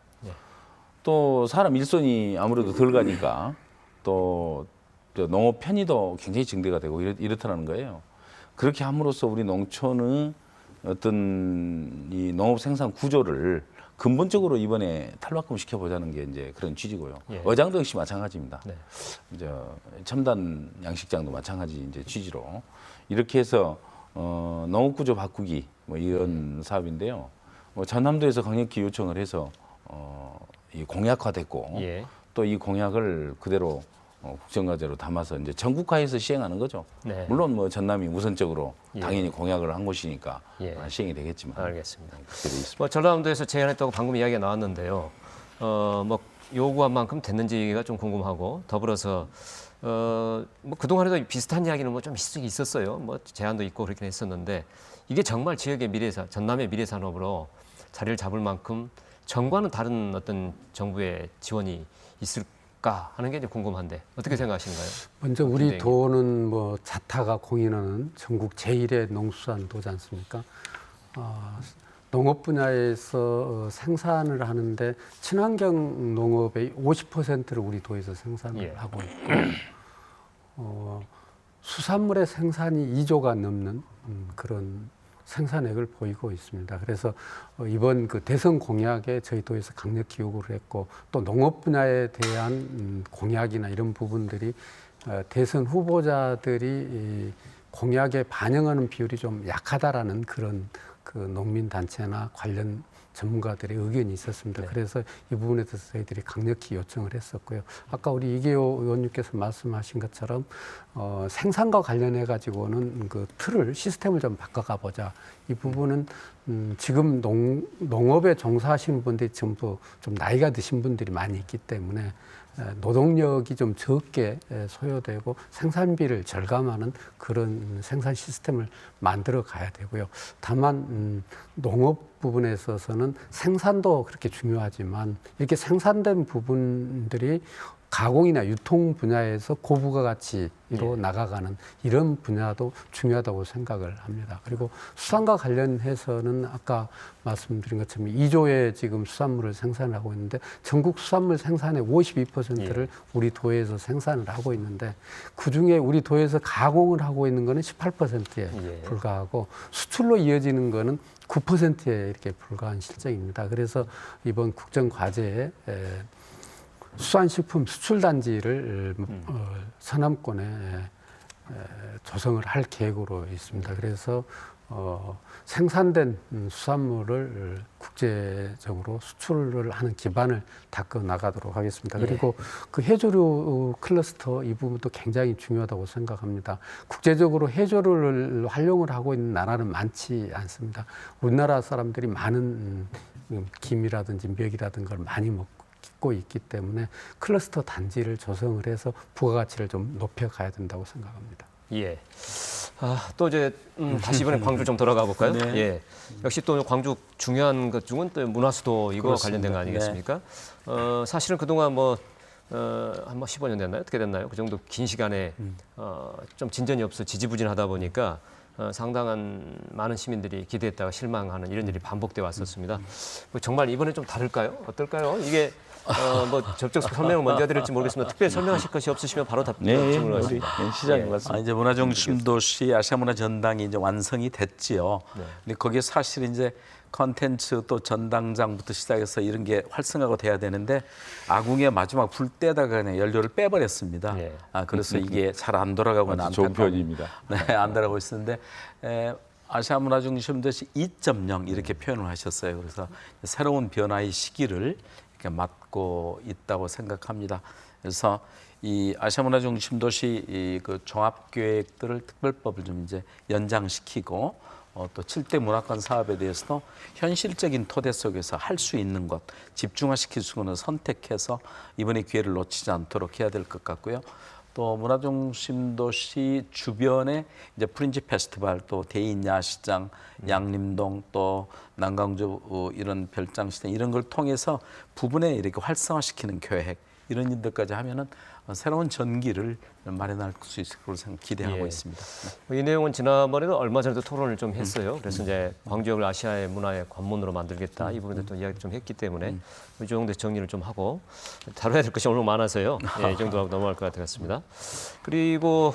또 사람 일손이 아무래도 덜 가니까 또 농업 편의도 굉장히 증대가 되고 이렇다는 거예요. 그렇게 함으로써 우리 농촌의 어떤 이 농업 생산 구조를 근본적으로 이번에 탈바꿈 시켜보자는 게 이제 그런 취지고요. 어장도 역시 마찬가지입니다. 이제 첨단 양식장도 마찬가지 이제 취지로 이렇게 해서 농업 구조 바꾸기 뭐 이런 사업인데요. 전남도에서 강력히 요청을 해서 이 공약화됐고 또 이 공약을 그대로 국정과제로 담아서 이제 전국화해서 시행하는 거죠. 물론 뭐 전남이 우선적으로 당연히 공약을 한 곳이니까 시행이 되겠지만. 알겠습니다. 뭐 전라남도에서 제안했다고 방금 이야기가 나왔는데요. 뭐 요구한 만큼 됐는지가 좀 궁금하고 더불어서 뭐 그동안에도 비슷한 이야기는 뭐 좀 있었어요. 뭐 제안도 있고 그렇긴 했었는데 이게 정말 지역의 전남의 미래 산업으로 자리를 잡을 만큼 전과는 다른 어떤 정부의 지원이 있을까 하는 게 이제 궁금한데 어떻게 생각하시는가요? 먼저 우리 도는 뭐 자타가 공인하는 전국 제1의 농수산도지 않습니까? 농업 분야에서 생산을 하는데 친환경 농업의 50%를 우리 도에서 생산을 하고 있고 수산물의 생산이 2조가 넘는 그런 생산액을 보이고 있습니다. 그래서 이번 그 대선 공약에 저희 도에서 강력히 요구를 했고 또 농업 분야에 대한 공약이나 이런 부분들이 대선 후보자들이 공약에 반영하는 비율이 좀 약하다라는 그런 그 농민단체나 관련 전문가들의 의견이 있었습니다. 그래서 이 부분에 대해서 저희들이 강력히 요청을 했었고요. 아까 우리 이계호 의원님께서 말씀하신 것처럼 생산과 관련해 가지고는 그 시스템을 좀 바꿔가 보자. 이 부분은 지금 농업에 종사하시는 분들이 전부 좀 나이가 드신 분들이 많이 있기 때문에 노동력이 좀 적게 소요되고 생산비를 절감하는 그런 생산 시스템을 만들어 가야 되고요. 다만 농업 부분에 있어서는 생산도 그렇게 중요하지만 이렇게 생산된 부분들이 가공이나 유통 분야에서 고부가가치로 나가가는 이런 분야도 중요하다고 생각을 합니다. 그리고 수산과 관련해서는 아까 말씀드린 것처럼 2조의 지금 수산물을 생산하고 있는데 전국 수산물 생산의 52%를 우리 도에서 생산을 하고 있는데 그중에 우리 도에서 가공을 하고 있는 거는 18%에 불과하고 수출로 이어지는 거는 9%에 이렇게 불과한 실정입니다. 그래서 이번 국정과제에 수산식품 수출단지를 서남권에 조성을 할 계획으로 있습니다. 그래서 생산된 수산물을 국제적으로 수출을 하는 기반을 닦아 나가도록 하겠습니다. 그리고 그 해조류 클러스터 이 부분도 굉장히 중요하다고 생각합니다. 국제적으로 해조류를 활용을 하고 있는 나라는 많지 않습니다. 우리나라 사람들이 많은 김이라든지 미역이라든가 걸 많이 먹고 있기 때문에 클러스터 단지를 조성을 해서 부가가치를 좀 높여가야 된다고 생각합니다. 예. 또 이제 다시 이번에 광주 좀 돌아가 볼까요? 예. 역시 또 광주 중요한 것 중은 또 문화수도 이거 관련된 거 아니겠습니까? 사실은 그동안 한 15년 됐나요? 어떻게 됐나요? 그 정도 긴 시간에 좀 진전이 없어 지지부진하다 보니까 상당한 많은 시민들이 기대했다가 실망하는 이런 일이 반복돼 왔었습니다. 뭐 정말 이번에 좀 다를까요? 어떨까요? 이게 뭐 적극 설명을 먼저 해드릴지 모르겠습니다. 특별히 설명하실 것이 없으시면 바로 질문을 하겠습니다. 시장인 것 같습니다. 이제 문화중심도시 아시아문화 전당이 이제 완성이 됐지요. 근데 거기에 사실 이제 컨텐츠 또 전당장부터 시작해서 이런 게 활성화가 돼야 되는데 아궁이에 마지막 불 때다가 그냥 연료를 빼버렸습니다. 예. 그래서 이게 잘 안 돌아가고 아주 좋은 표현입니다. 네, 안 돌아가고 있었는데 아시아문화중심도시 2.0 이렇게 표현을 하셨어요. 그래서 새로운 변화의 시기를 이렇게 맞고 있다고 생각합니다. 그래서 이 아시아문화중심도시 그 종합계획들을 특별법을 좀 이제 연장시키고 또 7대 문화권 사업에 대해서도 현실적인 토대 속에서 할 수 있는 것 집중화시킬 수 있는 선택해서 이번에 기회를 놓치지 않도록 해야 될 것 같고요. 또 문화중심도시 주변에 이제 프린지 페스티벌, 또 대인 야시장, 양림동, 또 남강주 이런 별장시장 이런 걸 통해서 부분에 이렇게 활성화시키는 계획 이런 일들까지 하면은 새로운 전기를 마련할 수 있을 것으로 기대하고 있습니다. 이 내용은 지난번에도 얼마 전에도 토론을 좀 했어요. 그래서 이제 광주역을 아시아의 문화의 관문으로 만들겠다 이 부분에 또 이야기 좀 했기 때문에 이 정도 정리를 좀 하고 다뤄야 될 것이 너무 많아서요. 이 정도 하고 넘어갈 것 같습니다. 그리고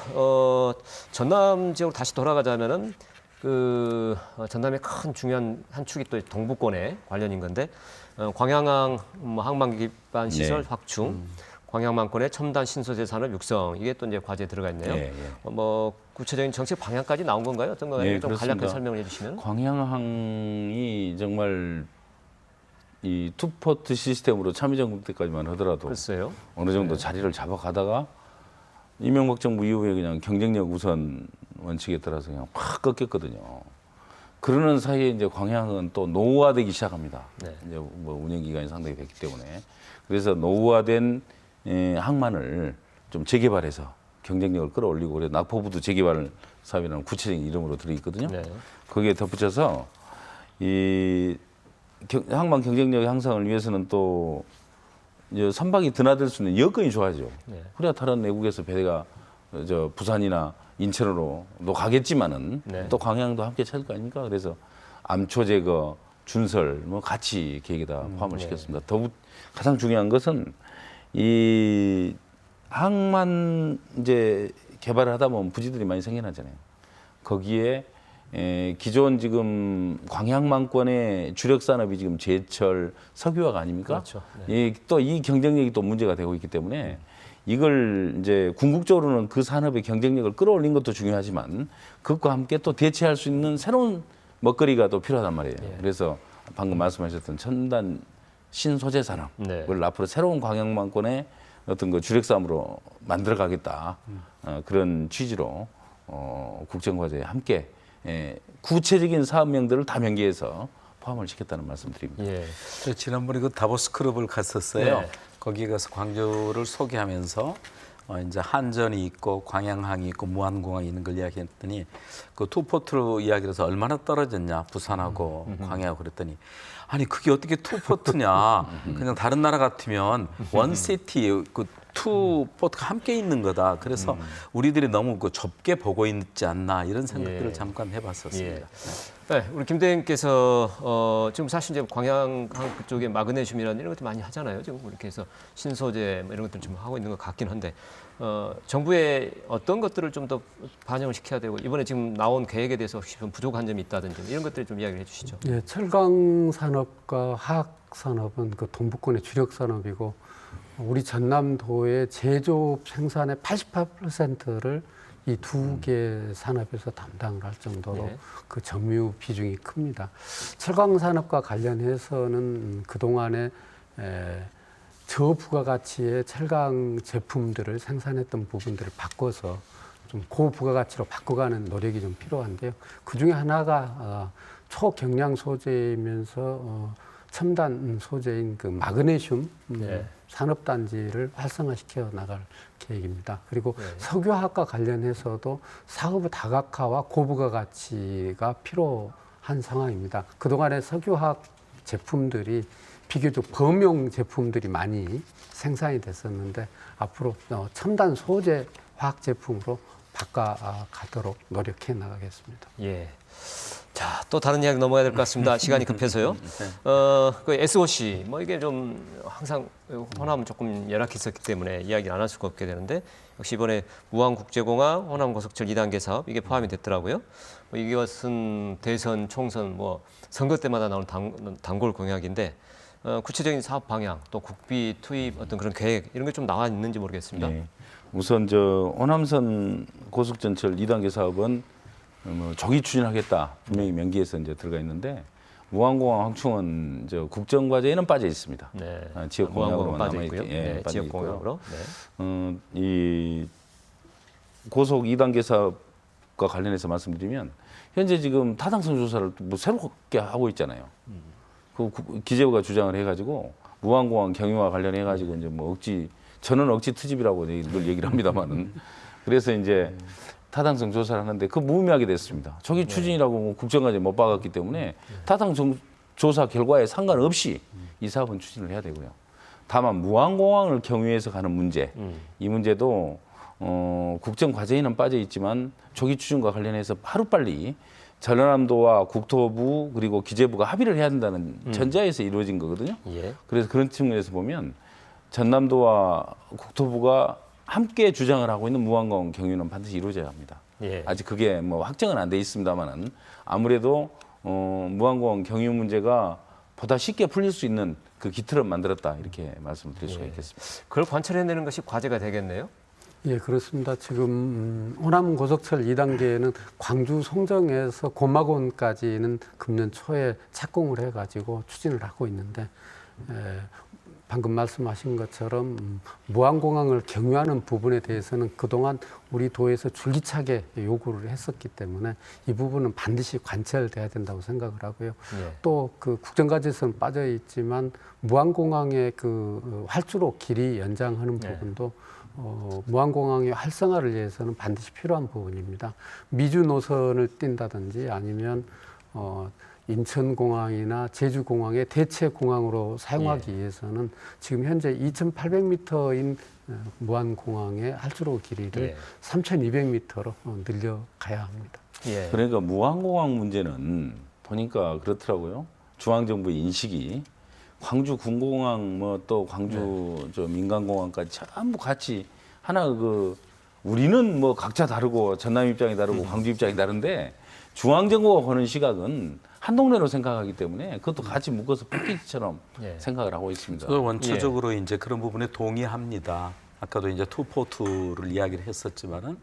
전남 지역으로 다시 돌아가자면은 그 전남의 큰 중요한 한 축이 또 동부권에 관련인 건데 광양항 항만 기반 시설 확충. 광양만권의 첨단 신소재 산업 육성 이게 또 이제 과제에 들어가 있네요. 뭐 구체적인 정책 방향까지 나온 건가요? 어떤 건가요? 좀 간략하게 설명을 해주시면. 광양항이 정말 이 투포트 시스템으로 참여정부 때까지만 하더라도 글쎄요. 어느 정도 자리를 잡아가다가 이명박 정부 이후에 그냥 경쟁력 우선 원칙에 따라서 그냥 확 꺾였거든요. 그러는 사이에 이제 광양은 또 노후화되기 시작합니다. 이제 뭐 운영 기간이 상당히 됐기 때문에 그래서 노후화된 항만을 좀 재개발해서 경쟁력을 끌어올리고 그래 낙포부두 재개발 사업이라는 구체적인 이름으로 들어있거든요. 거기에 덧붙여서 이 항만 경쟁력 향상을 위해서는 또 이제 선박이 드나들 수 있는 여건이 좋아야죠. 그래야 다른 외국에서 배가 저 부산이나 인천으로 가겠지만은 또 광양도 함께 찾을 거 아닙니까? 그래서 암초 제거, 준설 뭐 같이 계획에다 포함을 시켰습니다. 더욱 가장 중요한 것은 이 항만 이제 개발을 하다 보면 부지들이 많이 생겨나잖아요. 거기에 기존 지금 광양만권의 주력 산업이 지금 제철, 석유화가 아닙니까? 그렇죠. 또 이 경쟁력이 또 문제가 되고 있기 때문에 이걸 이제 궁극적으로는 그 산업의 경쟁력을 끌어올린 것도 중요하지만 그것과 함께 또 대체할 수 있는 새로운 먹거리가 또 필요하단 말이에요. 그래서 방금 말씀하셨던 첨단 신소재 산업을 앞으로 새로운 광양만권의 어떤 그 주력 산업으로 만들어가겠다 그런 취지로 국정과제에 함께 구체적인 사업명들을 다 명기해서 포함을 시켰다는 말씀드립니다. 저 지난번에 그 다보스 클럽을 갔었어요. 거기 가서 광주를 소개하면서 이제 한전이 있고 광양항이 있고 무안공항이 있는 걸 이야기했더니 그 투포트로 이야기를 해서 얼마나 떨어졌냐 부산하고 광양하고 그랬더니 아니 그게 어떻게 투포트냐 그냥 다른 나라 같으면 원시티 그 투포트가 함께 있는 거다. 그래서 우리들이 너무 그 좁게 보고 있지 않나 이런 생각들을 잠깐 해봤었습니다. 네, 우리 김 대행께서 지금 사실 이제 광양항 그쪽에 마그네슘이라는 이런 것들 많이 하잖아요. 지금 이렇게 해서 신소재 뭐 이런 것들 좀 하고 있는 것 같긴 한데 정부의 어떤 것들을 좀 더 반영을 시켜야 되고 이번에 지금 나온 계획에 대해서 혹시 좀 부족한 점이 있다든지 이런 것들 좀 이야기를 해주시죠. 예, 철강 산업과 화학 산업은 그 동부권의 주력 산업이고 우리 전남도의 제조업 생산의 88%를 이 두 개 산업에서 담당을 할 정도로 그 점유 비중이 큽니다. 철강 산업과 관련해서는 그동안에 저부가가치의 철강 제품들을 생산했던 부분들을 바꿔서 좀 고부가가치로 바꿔가는 노력이 좀 필요한데요. 그 중에 하나가 초경량 소재이면서 첨단 소재인 그 마그네슘 산업단지를 활성화시켜 나갈 계획입니다. 그리고 석유화학과 관련해서도 사업의 다각화와 고부가가치가 필요한 상황입니다. 그동안의 석유화학 제품들이 비교적 범용 제품들이 많이 생산이 됐었는데 앞으로 첨단 소재 화학 제품으로 바꿔가도록 노력해 나가겠습니다. 예. 자, 또 다른 이야기 넘어가야 될 것 같습니다. 시간이 급해서요. 그 SOC 뭐 이게 좀 항상 호남 조금 열악했었기 때문에 이야기를 안 할 수가 없게 되는데 역시 이번에 무안국제공항 호남고속철 2단계 사업 이게 포함이 됐더라고요. 뭐 이것은 대선, 총선 뭐 선거 때마다 나오는 단골 공약인데 구체적인 사업 방향 또 국비 투입 어떤 그런 계획 이런 게 좀 나와 있는지 모르겠습니다. 네. 우선 저 호남선 고속전철 2단계 사업은 뭐 조기 추진하겠다 분명히 명기에서 이제 들어가 있는데 무안공항 황충은 저 국정 과제에는 빠져 있습니다. 네. 지역 공약으로 빠져 남아 있고요. 있고, 네, 빠져 지역 있고요. 공약으로. 네. 이 고속 2단계 사업과 관련해서 말씀드리면 현재 지금 타당성 조사를 뭐 새롭게 하고 있잖아요. 그 기재부가 주장을 해가지고 무안공항 경유와 관련해 가지고 이제 뭐 저는 억지 투집이라고 늘 얘기를 합니다만은 그래서 이제 타당성 조사를 하는데 그 무의미하게 됐습니다. 조기 추진이라고 뭐 국정과제 못 박았기 때문에 타당성 조사 결과에 상관없이 이 사업은 추진을 해야 되고요. 다만 무안공항을 경유해서 가는 문제, 이 문제도 국정과제에는 빠져 있지만 조기 추진과 관련해서 하루빨리 전라남도와 국토부 그리고 기재부가 합의를 해야 된다는 전제하에서 이루어진 거거든요. 예. 그래서 그런 측면에서 보면 전남도와 국토부가 함께 주장을 하고 있는 무안공항 경유는 반드시 이루어져야 합니다. 예. 아직 그게 뭐 확정은 안 돼 있습니다만은 아무래도 무안공항 경유 문제가 보다 쉽게 풀릴 수 있는 그 기틀을 만들었다 이렇게 말씀드릴 수가 있겠습니다. 그걸 관철해내는 것이 과제가 되겠네요. 예, 그렇습니다. 지금 호남 고속철 2단계는 광주 송정에서 고마곤까지는 금년 초에 착공을 해가지고 추진을 하고 있는데 방금 말씀하신 것처럼 무안공항을 경유하는 부분에 대해서는 그동안 우리 도에서 줄기차게 요구를 했었기 때문에 이 부분은 반드시 관철돼야 된다고 생각을 하고요. 예. 또 그 국정과제에서는 빠져 있지만 무안공항의 그 활주로 길이 연장하는 부분도 무안공항의 활성화를 위해서는 반드시 필요한 부분입니다. 미주 노선을 띈다든지 아니면 인천공항이나 제주공항의 대체 공항으로 사용하기 위해서는 지금 현재 2,800m인 무안공항의 활주로 길이를 3,200m로 늘려가야 합니다. 예. 그러니까 무안공항 문제는 보니까 그렇더라고요. 중앙정부 인식이 광주 군공항 뭐 또 광주 저 민간공항까지 전부 같이 하나 우리는 뭐 각자 다르고 전남 입장이 다르고 광주 입장이 다른데 중앙정부가 보는 시각은 한 동네로 생각하기 때문에 그것도 같이 묶어서 패키지처럼 생각을 하고 있습니다. 저도 원초적으로 이제 그런 부분에 동의합니다. 아까도 이제 투포투를 이야기를 했었지만은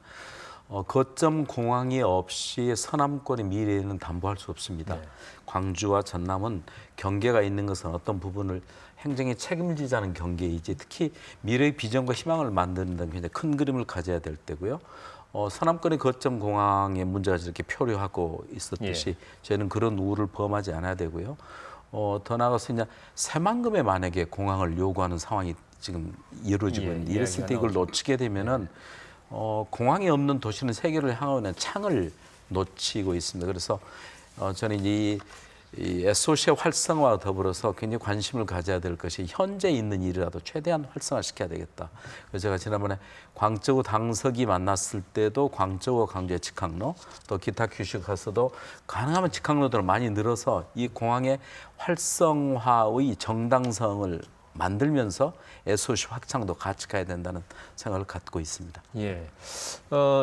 거점 공항이 없이 서남권의 미래는 담보할 수 없습니다. 광주와 전남은 경계가 있는 것은 어떤 부분을 행정에 책임을 지자는 경계이지 특히 미래의 비전과 희망을 만드는 데 굉장히 큰 그림을 가져야 될 때고요. 서남권의 거점 공항의 문제가 저렇게 표류하고 있었듯이 저희는 그런 우려를 범하지 않아야 되고요. 더 나아가서 이제 새만금에 만약에 공항을 요구하는 상황이 지금 이루어지고 있는데 이랬을 때 이걸 놓치게 되면은 공항이 없는 도시는 세계를 향하는 창을 놓치고 있습니다. 그래서 저는 이 SOC의 활성화와 더불어서 굉장히 관심을 가져야 될 것이 현재 있는 일이라도 최대한 활성화시켜야 되겠다. 그래서 제가 지난번에 광저우 당석이 만났을 때도 광저우와 광주의 직항로 또 기타 규슈 가서도 가능하면 직항로들을 많이 늘어서 이 공항의 활성화의 정당성을 만들면서 SOC 확장도 같이 가야 된다는 생각을 갖고 있습니다. 예.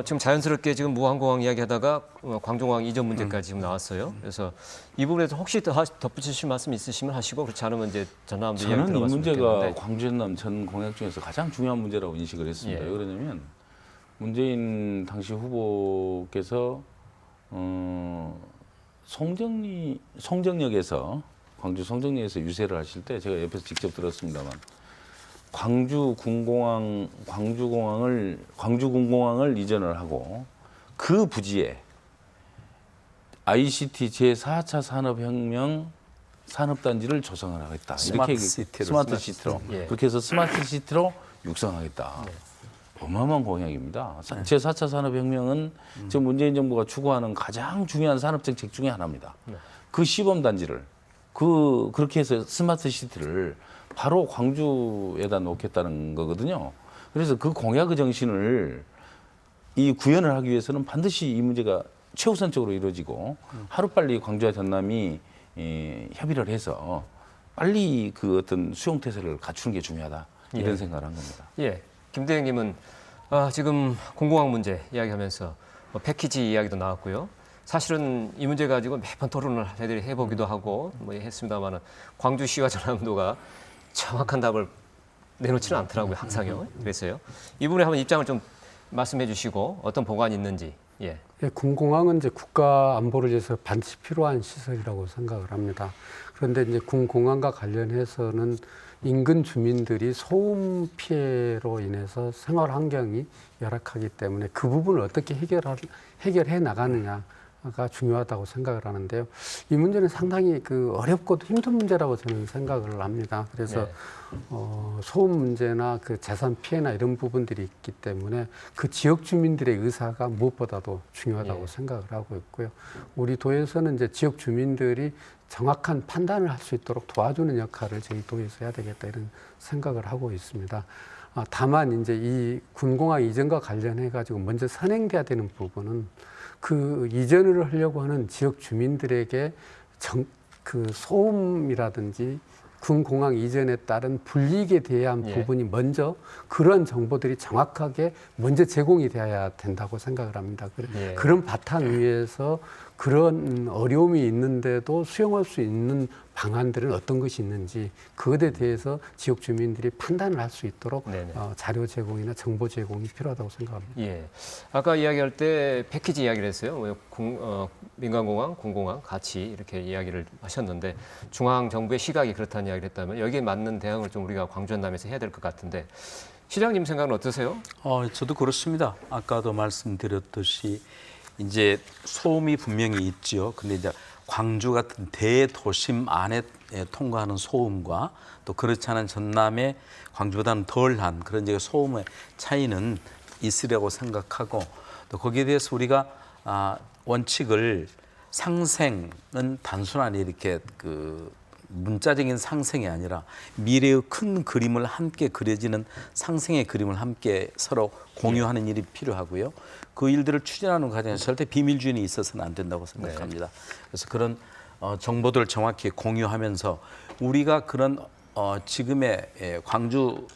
지금 자연스럽게 지금 무안공항 이야기하다가 광주공항 이전 문제까지 지금 나왔어요. 그래서 이 부분에서 혹시 덧붙이실 말씀 있으시면 하시고 그렇지 않으면 이제 전남도 이야기 저는 이 들어봤으면 문제가 좋겠는데. 광주 전남 전 공약 중에서 가장 중요한 문제라고 인식을 했습니다. 왜 그러냐면 문재인 당시 후보께서 송정역에서 광주 송정역에서 유세를 하실 때 제가 옆에서 직접 들었습니다만 광주 군공항을 이전을 하고 그 부지에 ICT 제4차 산업혁명 산업단지를 조성을 하겠다. 스마트 시티로 그렇게 해서 스마트 시티로 육성하겠다. 어마어마한 공약입니다. 제4차 산업혁명은 지금 문재인 정부가 추구하는 가장 중요한 산업정책 중에 하나입니다. 그 시범단지를 그렇게 해서 스마트 시티를 바로 광주에다 놓겠다는 거거든요. 그래서 그 공약의 정신을 이 구현을 하기 위해서는 반드시 이 문제가 최우선적으로 이루어지고 하루빨리 광주와 전남이 협의를 해서 빨리 그 어떤 수용태세를 갖추는 게 중요하다 이런 생각을 한 겁니다. 예, 김대행님은 지금 공공항 문제 이야기하면서 뭐 패키지 이야기도 나왔고요. 사실은 이 문제 가지고 매번 토론을 저희들이 해보기도 하고 뭐 했습니다만은 광주시와 전남도가 정확한 답을 내놓지는 않더라고요, 항상요. 그래서요. 이 부분에 한번 입장을 좀 말씀해 주시고 어떤 보관이 있는지. 예. 예, 군공항은 이제 국가 안보를 위해서 반드시 필요한 시설이라고 생각을 합니다. 그런데 이제 군공항과 관련해서는 인근 주민들이 소음 피해로 인해서 생활 환경이 열악하기 때문에 그 부분을 어떻게 해결해 나가느냐가 중요하다고 생각을 하는데요. 이 문제는 상당히 어렵고도 힘든 문제라고 저는 생각을 합니다. 그래서 소음 문제나 재산 피해나 이런 부분들이 있기 때문에 그 지역 주민들의 의사가 무엇보다도 중요하다고 생각을 하고 있고요. 우리 도에서는 이제 지역 주민들이 정확한 판단을 할 수 있도록 도와주는 역할을 저희 도에서 해야 되겠다 이런 생각을 하고 있습니다. 다만 이제 이 군공항 이전과 관련해 가지고 먼저 선행돼야 되는 부분은 그 이전을 하려고 하는 지역 주민들에게 소음이라든지 군공항 이전에 따른 불이익에 대한 부분이 먼저 그런 정보들이 정확하게 먼저 제공이 되어야 된다고 생각을 합니다. 그런 바탕 위에서 그런 어려움이 있는데도 수용할 수 있는 방안들은 어떤 것이 있는지 그것에 대해서 지역 주민들이 판단을 할 수 있도록 자료 제공이나 정보 제공이 필요하다고 생각합니다. 예. 아까 이야기할 때 패키지 이야기를 했어요. 민간공항, 군공항 같이 이렇게 이야기를 하셨는데 중앙 정부의 시각이 그렇다는 이야기를 했다면 여기에 맞는 대응을 좀 우리가 광주 전남에서 해야 될 것 같은데 시장님 생각은 어떠세요? 저도 그렇습니다. 아까도 말씀드렸듯이 이제 소음이 분명히 있죠. 근데 이제 광주 같은 대도심 안에 통과하는 소음과 또 그렇지 않은 전남의 광주보다는 덜한 그런 이제 소음의 차이는 있으리라고 생각하고 또 거기에 대해서 우리가 원칙을 상생은 단순한 이렇게 문자적인 상생이 아니라 미래의 큰 그림을 함께 그려지는 상생의 그림을 함께 서로 공유하는 일이 필요하고요. 그 일들을 추진하는 과정에서 절대 비밀주의는 있어서는 안 된다고 생각합니다. 그래서 그런 정보들을 정확히 공유하면서 우리가 그런 지금의 광주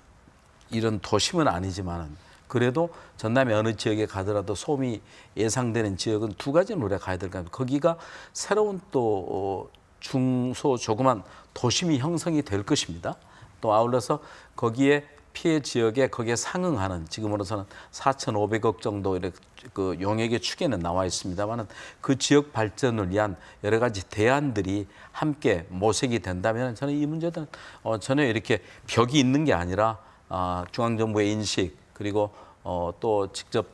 이런 도심은 아니지만은 그래도 전남의 어느 지역에 가더라도 소음이 예상되는 지역은 두 가지는 우리가 가야 될 것 같습니다. 거기가 새로운 또 중소 조그만 도심이 형성이 될 것입니다. 또 아울러서 거기에 피해 지역에 거기에 상응하는 지금으로서는 4,500억 정도 이렇게 그 용역의 축에는 나와 있습니다만은 그 지역 발전을 위한 여러 가지 대안들이 함께 모색이 된다면 저는 이 문제들은 전혀 이렇게 벽이 있는 게 아니라 중앙정부의 인식 그리고 또 직접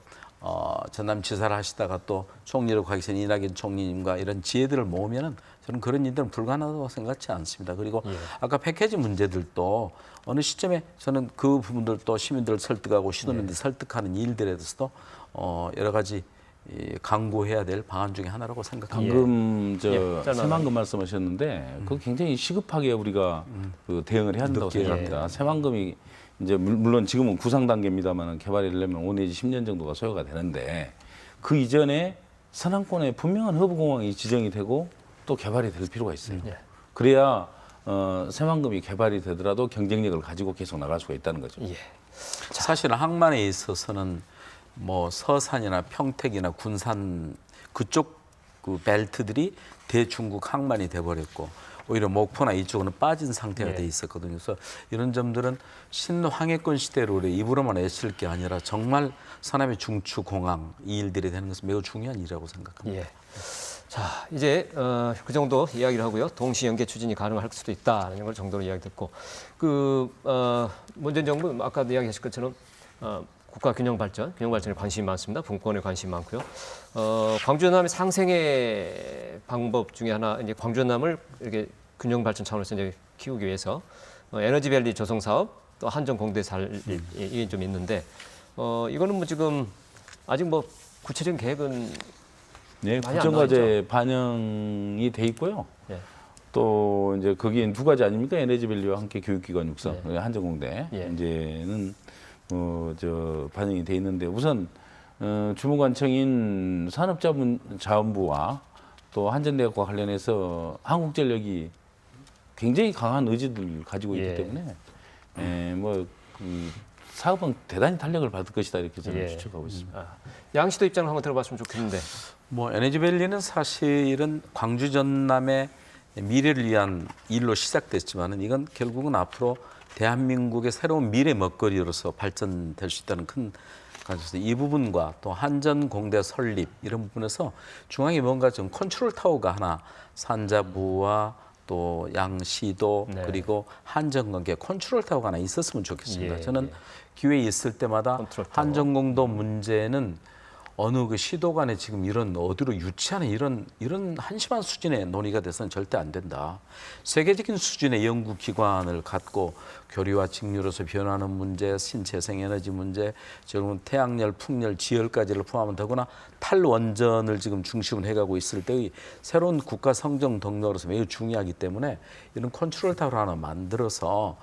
전남지사를 하시다가 또 총리로 가기 전 이낙연 총리님과 이런 지혜들을 모으면은 저는 그런 일들은 불가능하다고 생각하지 않습니다. 그리고 아까 패키지 문제들도 어느 시점에 저는 그 부분들도 시민들을 설득하고 시도민들 설득하는 일들에 대해서도 여러 가지 강구해야 될 방안 중에 하나라고 생각합니다. 방금 새만금 말씀하셨는데 그거 굉장히 시급하게 우리가 그 대응을 해야 한다고 생각합니다. 새만금이 이제 물론 지금은 구상 단계입니다만 개발이 되려면 5 내지 10년 정도가 소요가 되는데 그 이전에 서남권에 분명한 허브공항이 지정이 되고 또 개발이 될 필요가 있어요. 그래야 새만금이 개발이 되더라도 경쟁력을 가지고 계속 나갈 수가 있다는 거죠. 사실 항만에 있어서는 뭐 서산이나 평택이나 군산 그쪽 그 벨트들이 대중국 항만이 돼버렸고 오히려 목포나 이쪽은 빠진 상태가 돼 있었거든요. 그래서 이런 점들은 신황해권 시대로 우리 입으로만 애쓸 게 아니라 정말 서남의 중추공항 이 일들이 되는 것은 매우 중요한 일이라고 생각합니다. 자, 이제 그 정도 이야기를 하고요. 동시 연계 추진이 가능할 수도 있다는 걸 정도로 이야기 듣고 문재인 정부 아까 이야기하신 것처럼 국가 균형 발전에 관심이 많습니다. 분권에 관심이 많고요. 광주 전남의 상생의 방법 중에 하나 이제 광주 전남을 이렇게 균형 발전 차원에서 이제 키우기 위해서 에너지밸리 조성 사업 또 한전 공대 살릴 이게 좀 있는데 이거는 뭐 지금 아직 뭐 구체적인 계획은 네, 국정과제 반영이 돼 있고요. 또 이제 거기엔 두 가지 아닙니까? 에너지밸리와 함께 교육기관 육성, 한전공대 이제는 반영이 돼 있는데 우선 주무관청인 산업자원부와 또 한전대학과 관련해서 한국전력이 굉장히 강한 의지를 가지고 있기 예. 때문에 사업은 대단히 탄력을 받을 것이다 이렇게 저는 추측하고 있습니다. 양 씨도 입장을 한번 들어봤으면 좋겠는데. 뭐 에너지밸리는 사실은 광주 전남의 미래를 위한 일로 시작됐지만은 이건 결국은 앞으로 대한민국의 새로운 미래 먹거리로서 발전될 수 있다는 큰 가져서 이 부분과 또 한전공대 설립 이런 부분에서 중앙에 뭔가 좀 컨트롤 타워가 하나 산자부와 또 양시도 네. 그리고 한전관계 컨트롤 타워가 하나 있었으면 좋겠습니다. 예, 저는 예. 기회 있을 때마다 컨트롤 타워. 한전공도 문제는 어느 그 시도 간에 지금 이런 어디로 유치하는 이런 한심한 수준의 논의가 돼서는 절대 안 된다. 세계적인 수준의 연구 기관을 갖고 교류와 직류로서 변하는 문제, 신재생 에너지 문제, 지금 태양열, 풍열, 지열까지를 포함한 더구나 탈원전을 지금 중심으로 해가고 있을 때의 새로운 국가 성장 동력으로서 매우 중요하기 때문에 이런 컨트롤 타워를 하나 만들어서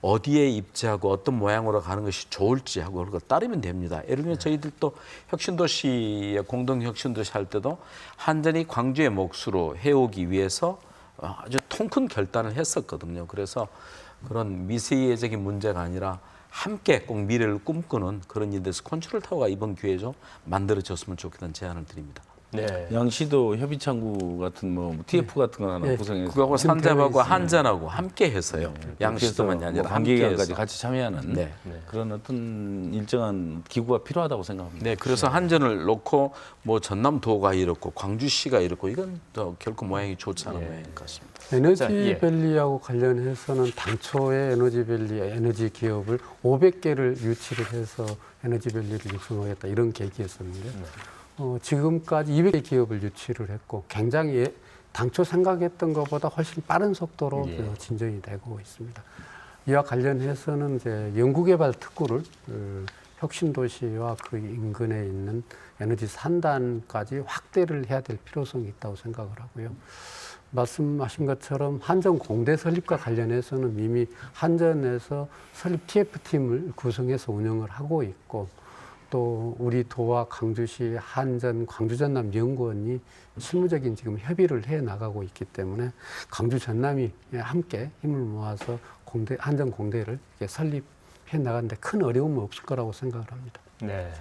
어디에 입지하고 어떤 모양으로 가는 것이 좋을지 하고 그걸 따르면 됩니다. 예를 들면 저희들도 혁신도시의 공동혁신도시 할 때도 한전이 광주의 몫으로 해오기 위해서 아주 통큰 결단을 했었거든요. 그래서 그런 미세적인 문제가 아니라 함께 꼭 미래를 꿈꾸는 그런 일들에서 컨트롤 타워가 이번 기회에 좀 만들어졌으면 좋겠다는 제안을 드립니다. 네. 양시도 협의창구 같은 뭐 TF 같은 거 하나 구성해서 그거하고 산자하고 한전하고 함께 해서요. 양시도만이 아니라 함께 관계기관까지 해서. 같이 참여하는 네. 그런 어떤 일정한 기구가 필요하다고 생각합니다. 네, 그래서 한전을 놓고 뭐 전남도가 이렇고 광주시가 이렇고 이건 결코 모양이 좋지 않은 모양인 것 같습니다. 에너지밸리하고 관련해서는 당초에 에너지밸리 에너지 기업을 500개를 유치를 해서 에너지밸리를 육성하겠다 이런 계기였었는데 지금까지 200개 기업을 유치를 했고 굉장히 당초 생각했던 것보다 훨씬 빠른 속도로 진전이 되고 있습니다. 이와 관련해서는 이제 연구개발 특구를 혁신도시와 그 인근에 있는 에너지 산단까지 확대를 해야 될 필요성이 있다고 생각을 하고요. 말씀하신 것처럼 한전 공대 설립과 관련해서는 이미 한전에서 설립 TF팀을 구성해서 운영을 하고 있고 또 우리 도와 광주시 한전 광주 전남 연구원이 실무적인 지금 협의를 해 나가고 있기 때문에 광주 전남이 함께 힘을 모아서 한전 공대를 이렇게 설립해 나가는데 큰 어려움은 없을 거라고 생각을 합니다. 네.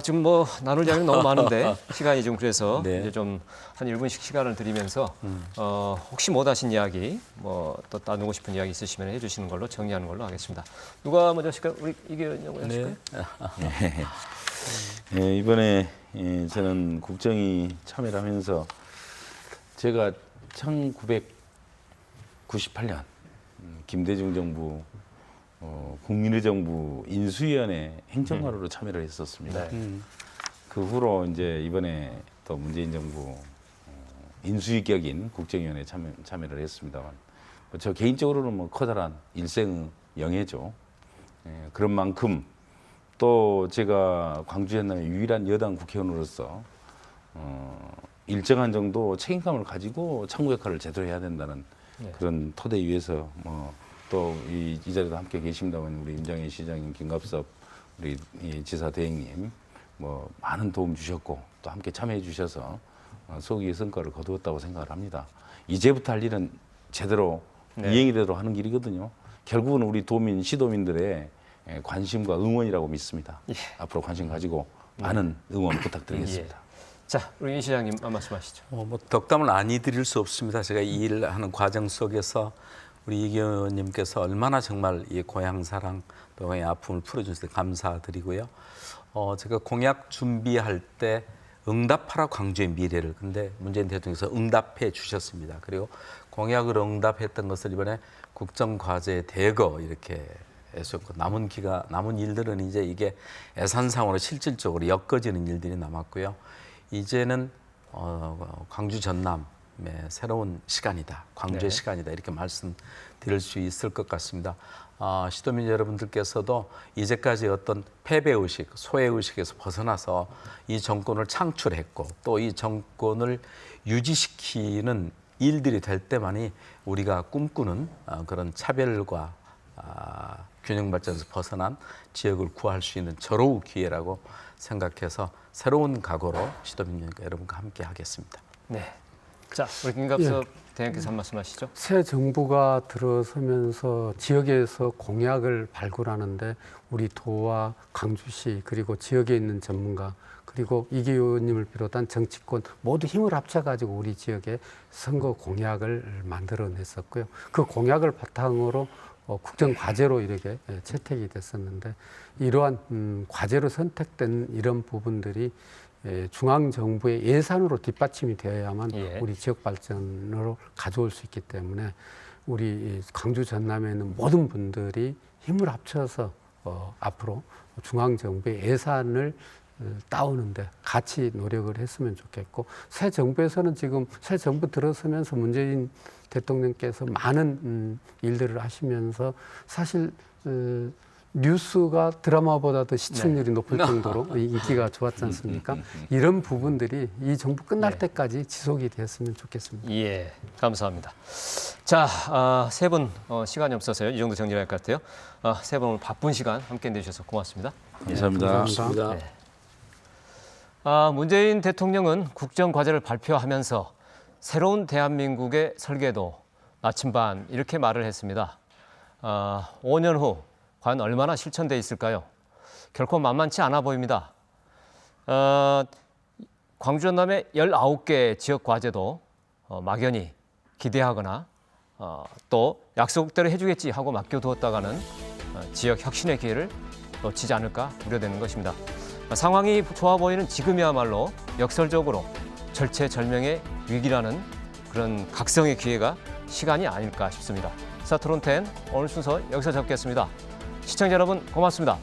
지금 뭐 나눌 이야기는 너무 많은데 시간이 좀 그래서 네. 이제 좀 한 1분씩 시간을 드리면서 혹시 못 하신 이야기 뭐 또 나누고 싶은 이야기 있으시면 해주시는 걸로 정리하는 걸로 하겠습니다. 누가 먼저 하실까요? 우리 이기현 연구원 하실까요? 네, 이번에 저는 국정이 참여를 하면서 제가 1998년 김대중 정부 국민의 정부 인수위원회 행정관으로 참여를 했었습니다. 그 후로 이제 이번에 또 문재인 정부 인수위 격인 국정위원회에 참여를 했습니다만 저 개인적으로는 뭐 커다란 일생의 영예죠. 그런 만큼 또 제가 광주 전남의 유일한 여당 국회의원으로서 일정한 정도 책임감을 가지고 창구 역할을 제대로 해야 된다는 그런 토대 위에서 또 이 자리도 함께 계십니다만 우리 임장희 시장님, 김갑섭 우리 지사 대행님 뭐 많은 도움 주셨고 또 함께 참여해 주셔서 소기의 성과를 거두었다고 생각을 합니다. 이제부터 할 일은 제대로 이행이 되도록 하는 길이거든요. 결국은 우리 도민, 시도민들의 관심과 응원이라고 믿습니다. 앞으로 관심 가지고 많은 응원 부탁드리겠습니다. 자, 우리 이 시장님 말씀하시죠. 뭐 덕담을 아니 드릴 수 없습니다. 제가 이 일하는 과정 속에서 우리 이 의원님께서 얼마나 정말 이 고향 사랑 또 고향의 아픔을 풀어주셔서 감사드리고요. 제가 공약 준비할 때 응답하라 광주의 미래를 근데 문재인 대통령께서 응답해 주셨습니다. 그리고 공약을 응답했던 것을 이번에 국정과제에 대거 이렇게 했었고 남은 일들은 이제 이게 예산상으로 실질적으로 엮어지는 일들이 남았고요. 이제는 광주 전남의 새로운 시간이다. 광주의 시간이다. 이렇게 말씀드릴 수 있을 것 같습니다. 시도민 여러분들께서도 이제까지 어떤 패배의식, 소외의식에서 벗어나서 이 정권을 창출했고 또 이 정권을 유지시키는 일들이 될 때만이 우리가 꿈꾸는 그런 차별과 균형 발전에서 벗어난 지역을 구할 수 있는 절호의 기회라고 생각해서 새로운 각오로 시도민주연구가 여러분과 함께 하겠습니다. 네. 자, 우리 김갑섭 대행께서 한 말씀 하시죠. 새 정부가 들어서면서 지역에서 공약을 발굴하는데 우리 도와 강주시 그리고 지역에 있는 전문가 그리고 이기 의원님을 비롯한 정치권 모두 힘을 합쳐가지고 우리 지역에 선거 공약을 만들어냈었고요. 그 공약을 바탕으로 국정 과제로 이렇게 채택이 됐었는데 이러한 과제로 선택된 이런 부분들이 중앙 정부의 예산으로 뒷받침이 되어야만 우리 지역 발전으로 가져올 수 있기 때문에 우리 광주 전남에 있는 모든 분들이 힘을 합쳐서 앞으로 중앙 정부의 예산을 따오는데 같이 노력을 했으면 좋겠고 새 정부에서는 지금 새 정부 들어서면서 문재인 대통령께서 많은 일들을 하시면서 사실 뉴스가 드라마보다도 시청률이 높을 정도로 인기가 좋았지 않습니까? 이런 부분들이 이 정부 끝날 때까지 지속이 됐으면 좋겠습니다. 예, 감사합니다. 자, 세 분 시간이 없어서요. 이 정도 정리할 것 같아요. 세 분 오늘 바쁜 시간 함께 내주셔서 고맙습니다. 감사합니다. 감사합니다. 네. 문재인 대통령은 국정과제를 발표하면서 새로운 대한민국의 설계도 나침반 이렇게 말을 했습니다. 5년 후 과연 얼마나 실천돼 있을까요? 결코 만만치 않아 보입니다. 광주 전남의 19개 지역 과제도 막연히 기대하거나 또 약속대로 해주겠지 하고 맡겨두었다가는 지역 혁신의 기회를 놓치지 않을까 우려되는 것입니다. 상황이 좋아 보이는 지금이야말로 역설적으로 절체절명의 위기라는 그런 각성의 기회가 시간이 아닐까 싶습니다. 스타트론 10 오늘 순서 여기서 잡겠습니다. 시청자 여러분 고맙습니다.